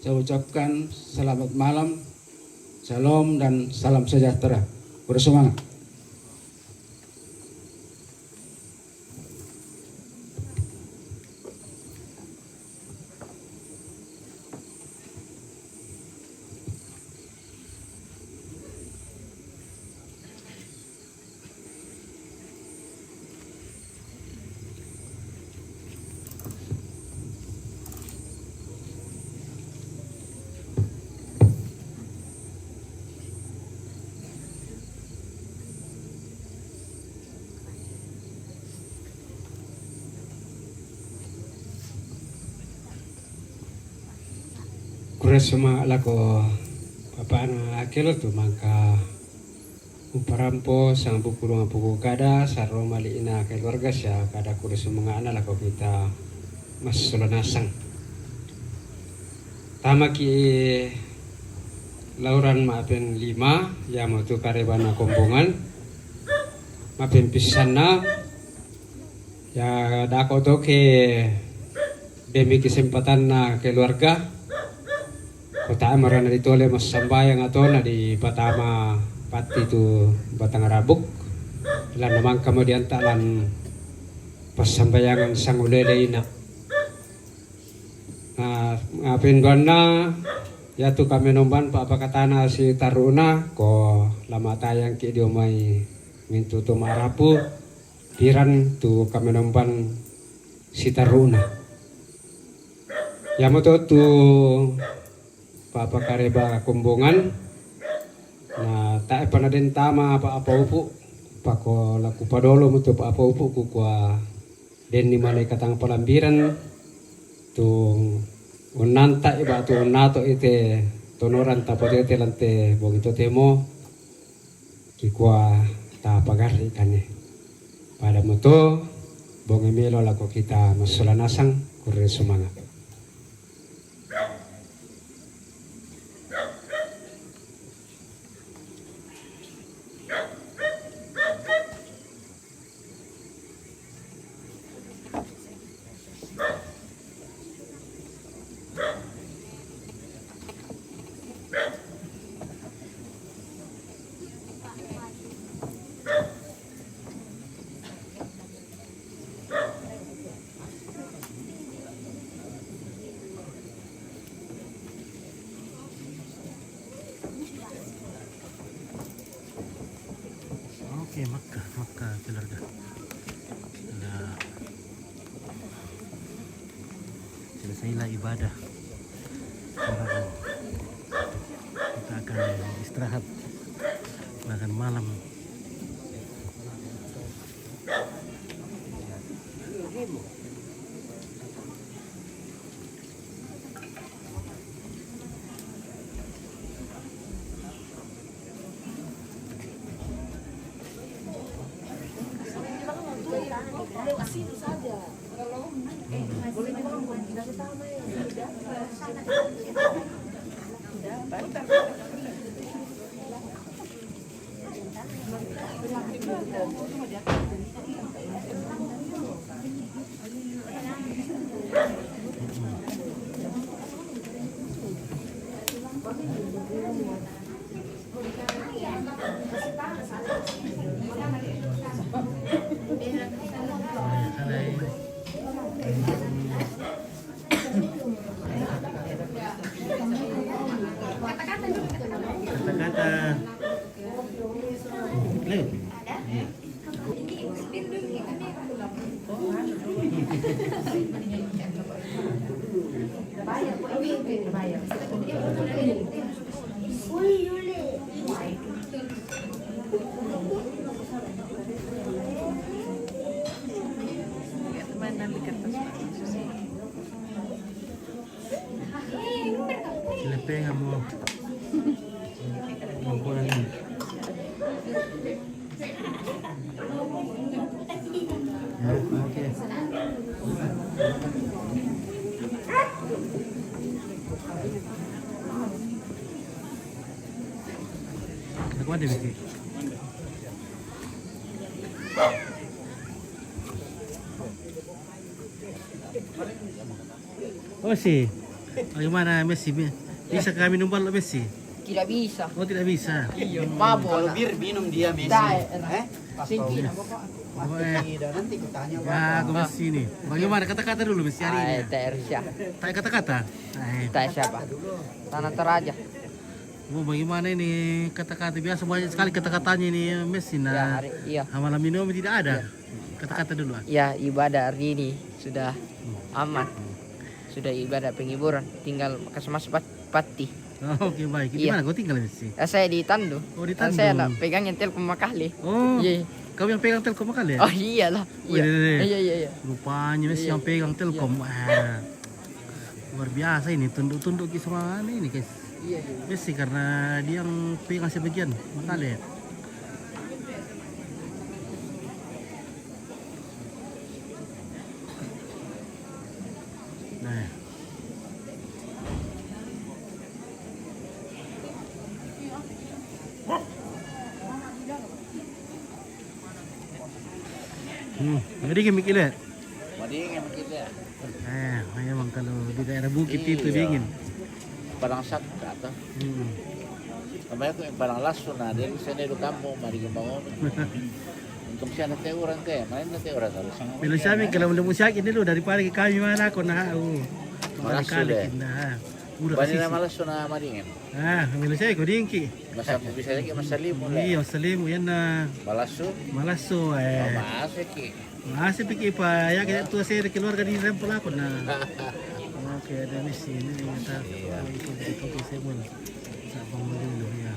Saya ucapkan selamat malam. Shalom dan salam sejahtera. Bersemangat. Kuresuma lako papana akelo tu mangka uparampo sang buku kada sarro mali ina keluarga sya kada kuresuma ngana lako kita mas solonasang tama ki lauran maapen 5 ya mau tu karebana kombongan maapen pisana ya dako toke demi kesempatan na keluarga kota marana ditole mas sambayang ato na di Patama pati tu Batang Arabuk lan namang kemudian talan pasambayangan sang ulele ina ngapin gana Ya tu kami nomban pa pakatana si taruna ko lama tayang ki dio mai mintu tu marapu piran tu kami nomban si taruna. Ya moto tu pa pakareba kumbungan na tae panaden tama apa upu pako laku padolo moto apa upu ku kwa den ni malay katang palambiran tu unanta iba tu unato ite tonoran tapote ite lante bogito temo kikwa ta pagari kane pada moto bongi melo lako kita masulanasang kurre sumanga. Oke, Makkah keluarga. Nah, selesailah ibadah. Sekarang kita akan istirahat makan malam. Kata-kata Leo. Iya. Siapa yang mau ngompolan ini? Ya, oke. Aku ada bikin. Oh sih, bagaimana Messi? Bisa kami numpang lo Messi? Tidak bisa. Oh tidak bisa. Mabuk. Kalau bir minum dia Messi. Singkin. Nanti kutanya Ya, aku Messi nih. Bagaimana kata-kata dulu Messi hari ini? Tersya. Tak kata-kata. Tak siapa? Tanah Toraja. Oh, bagaimana ini kata-kata biasa banyak sekali kata-katanya ini Messi. Nah, iya. malam minum tidak ada. Kata-kata dulu. Ya, ibadah hari ini sudah aman. Sudah ibadah penghiburan. Tinggal kesemas pati. Oh, oke baik. Di mana kau tinggal Messi? Saya di Tandu. Oh, di Tandu. Saya nak pegang Telkom Makali. Oh. Iya. Kau yang pegang Telkom Makali ya? Oh iyalah. Iya. Rupanya Messi yang pegang Telkom. Wah. Luar biasa ini tunduk-tunduk semua ini guys. Iya. Messi karena dia yang pegang sebagian Makali. Nah. Dingin mikirnya. Dingin mikirnya. Memang kalau di daerah bukit itu dingin. Parang sak atau. Kamaya ko yung parang laso na din sa nilo kampo mari bangun. Untuk siya na orang kaya, main na orang harus. Bilo sabi kalau udah musyakin dulu daripada kami mana ako na. Kembali kali kita. Udah Bani kasih. na malas na maringin. Ambil saya kau dingki. Masa bisa lagi masalimu lah. Iya, salimu yan na. Malaso. Malaso Masih ki. Masih pikir pa ya kita tua saya keluarga di rempel aku na. Oke, ada di sini kita itu semua. Sabang dulu ya.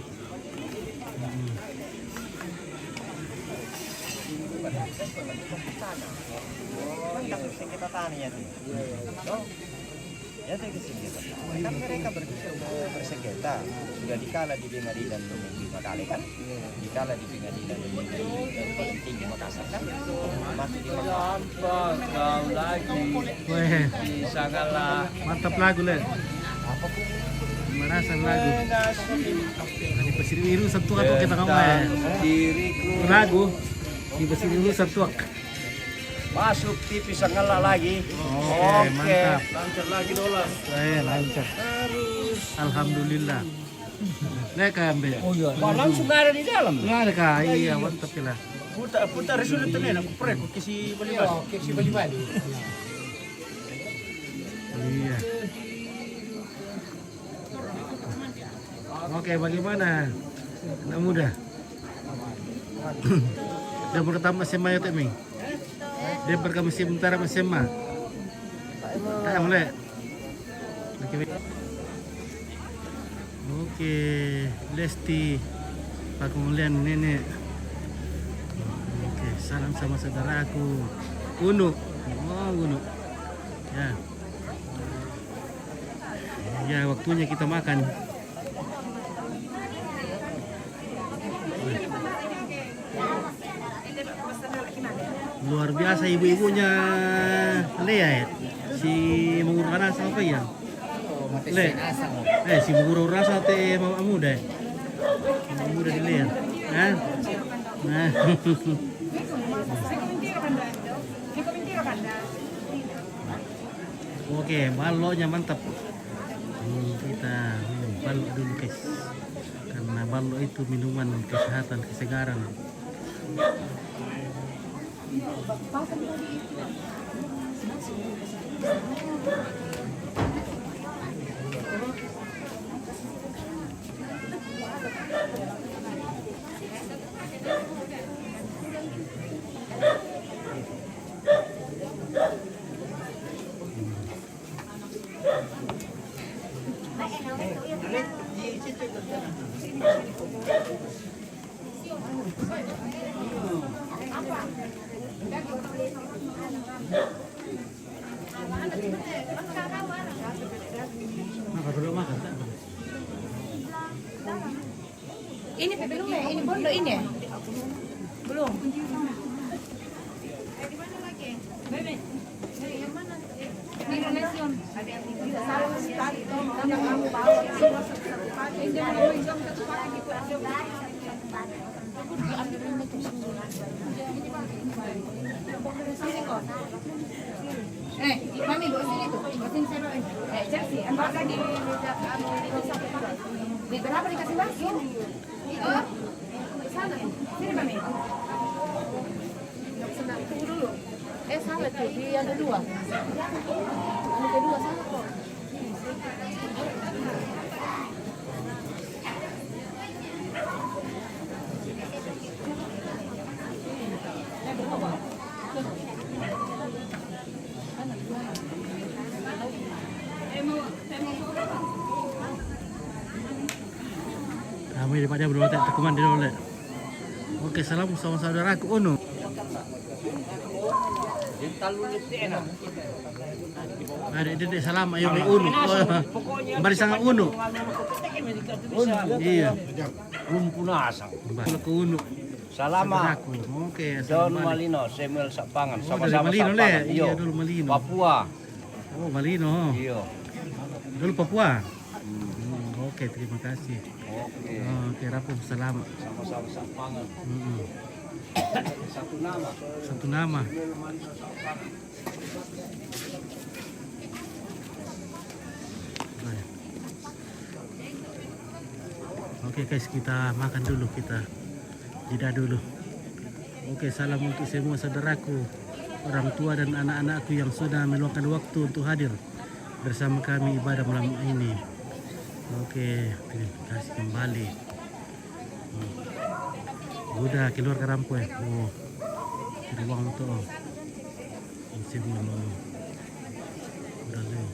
Ya kan mereka bersengketa sudah dikala di pengadilan negeri Makale kan, dikala di pengadilan negeri paling tinggi Makassar kan, masih di Gampang kau lagi. Weh, Sangatlah mantap lagu le. Apa pun Merasan lagu. Di Pasir Biru satu atau kita ngomong diriku lagu di Pasir Biru satu. masuk TV Sanggala lagi. Oke, mantap. Lancar lagi dolar. Lancar. Alhamdulillah. Leka ambil. Oh iya. Langsung ada di dalam. Nggak ada kah? Iya, mantap lah. Putar sudah tenan aku prek ke si Bali-Bali. ke si Bali-Bali. Iya. Oke, bagaimana? Anak muda. Udah pertama SMA ya, Teming? Dia berkamu sebentar sama SMA. Mulai. Oke, Lesti, Pak Mulian Nenek. Oke, salam sama saudaraku. Unu. Oh, Unu. Ya. Ya, waktunya kita makan. Luar biasa ibu-ibunya Lea ya. Si mengur rasa apa ya? Le. Si mengur rasa teh mama muda. Mama muda di Lea. Nah. Oke, baloknya mantap. Kita minum balok dulu guys. Karena balok itu minuman kesehatan, kesegaran. Ini belum ya? Ini bondo ini ya? Belum. Mami bawa sini tuh, bawa sini saya bawain. Chelsea, ambil lagi. Di berapa dikasih lagi? Oh, sana. Sini Mami. Tunggu dulu. Salah tuh, di ada dua. Ada kedua salah kok. Kami daripada berdua tak terkeman di oleh. Oke, salam sama saudaraku Unu. Adik-adik salam ayo ke Unu. Kembali sangat Unu. Iya. Punasang. Kalau ke Unu. Salama. Oke, Don Malino, Samuel Sapangan, dari sama-sama Malino Sapangan. le. Iya, dulu Malino. Papua. Oh, Malino. Iya. Dulu Papua. Oke, terima kasih. Oke. Oke, Rapum, selamat. Sama-sama Sapangan. Satu nama. Satu nama. Oke guys, kita makan dulu, kita jeda dulu. Oke, salam untuk semua saudaraku, orang tua dan anak-anakku yang sudah meluangkan waktu untuk hadir bersama kami ibadah malam ini. Oke, kasih kembali. Udah keluar ke rampu ya. Oh, ruang tuh. Isi dulu. Udah deh.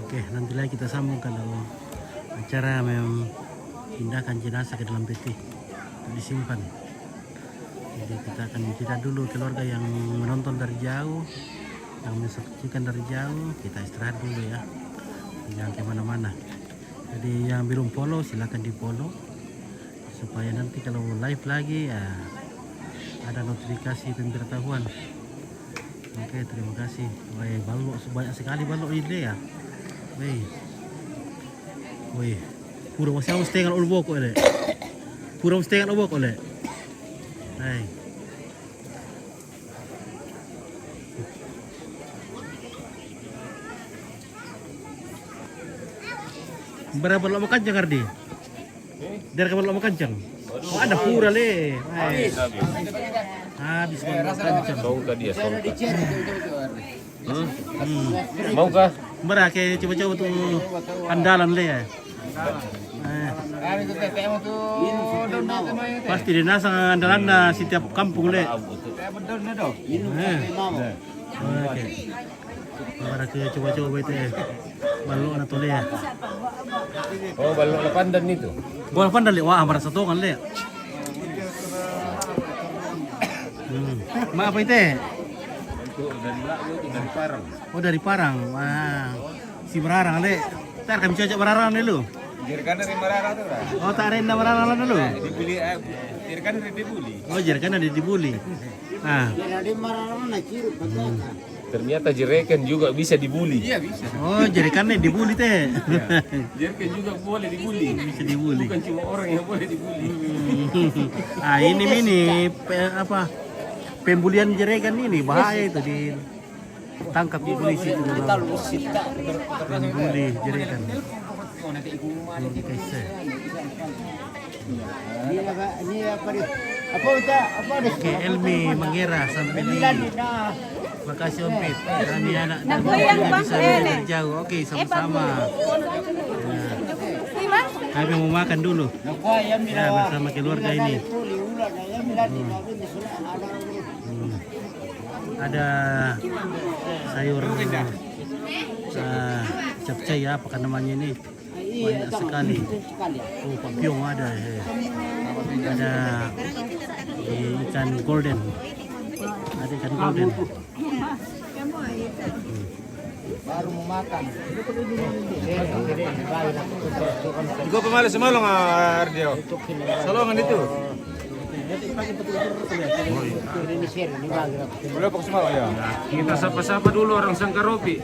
Oke, nanti lagi kita sambung kalau acara memindahkan jenazah ke dalam peti untuk disimpan. Jadi kita akan jeda dulu keluarga yang menonton dari jauh, yang menyaksikan dari jauh, kita istirahat dulu ya, jangan kemana-mana. Jadi yang belum follow silakan di follow supaya nanti kalau live lagi ya ada notifikasi pemberitahuan. Oke, terima kasih. Wah, balok banyak sekali balok ini ya. Wih, pura masih harus tengok ulbo kok le. Pura mesti tengok ulbo kok le. Hai. Berapa balok makan jang Ardi? Dari kapan balok makan jang? Oh ada pura le. Habis makan jang. Tahu tadi ya, mau kah? Berapa kayak coba-coba tuh andalan le ya. Pasti dinasa andalan setiap kampung le. Oke. Berapa ke coba-coba itu balok anak tuh le ya. Oh balok pandan itu. Balok pandan le, wah merasa tuh kan le. Ma apa itu? Dari Parang. Oh dari Parang, wah si Bararang le. Ntar kami cocok Bararang dulu. Jirkan dari Bararang tuh lah. Oh tak ada Bararang dulu. Dibuli, jirkan dari dibuli. Oh jirkan ada dibuli. Nah. Ternyata jerikan juga bisa dibuli. Iya bisa. Oh jerikannya dibuli teh. Jerikan juga boleh dibuli. Bisa dibuli. Bukan cuma orang yang boleh dibuli. Ah ini apa? Pembulian jerikan ini bahaya itu ditangkap di polisi itu. Pembuli jerikan. Oke, Elmi Mangera sampai di. Makasih Om Pit. Kami anak dan bisa dari jauh. Oke, sama-sama. Kami mau makan dulu. Ya, bersama keluarga ini. Ada sayur capcay ya, apa namanya ini, banyak sekali. Oh, papiong ada ya. Ada ikan golden, ada ikan golden. Baru mau makan. Gue pemalas semalam Ardio. Salongan itu. Boleh pak semalam ya. Kita sapa-sapa dulu orang Sangkaropi.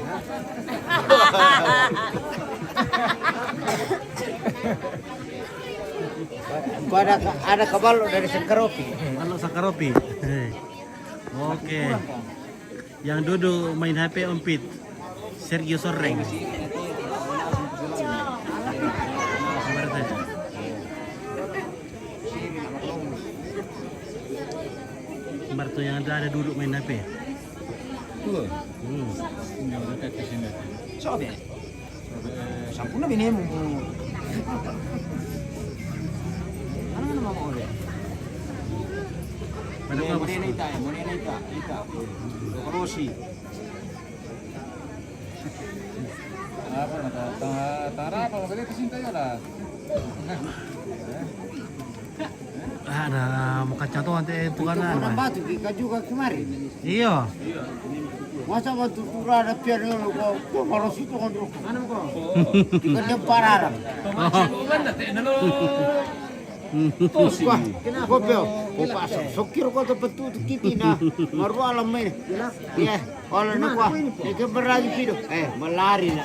Ada kabalo dari Sangkaropi. Kalau Sangkaropi. Oke. Yang duduk main HP Om Pit. Sergio Soreng. Marto yang ada duduk main HP. Tuh. Sobe. Sampuna binemu. Ano naman mo ulit? Monenita. Rosi. Apa tara apa kali kesinta ya lah. Ada muka cato ante tukanan. Orang batu kita juga kemarin. Iya. Masa waktu turun ada piano kok kalau situ kan dulu. Mana kok? Kita Pararang. Tos ko. Kopeo. Popasok. Sokir ko to patutu kiti na. Maru alam may. Ya, wala na ko. Ikaw beragi pido. Malari na.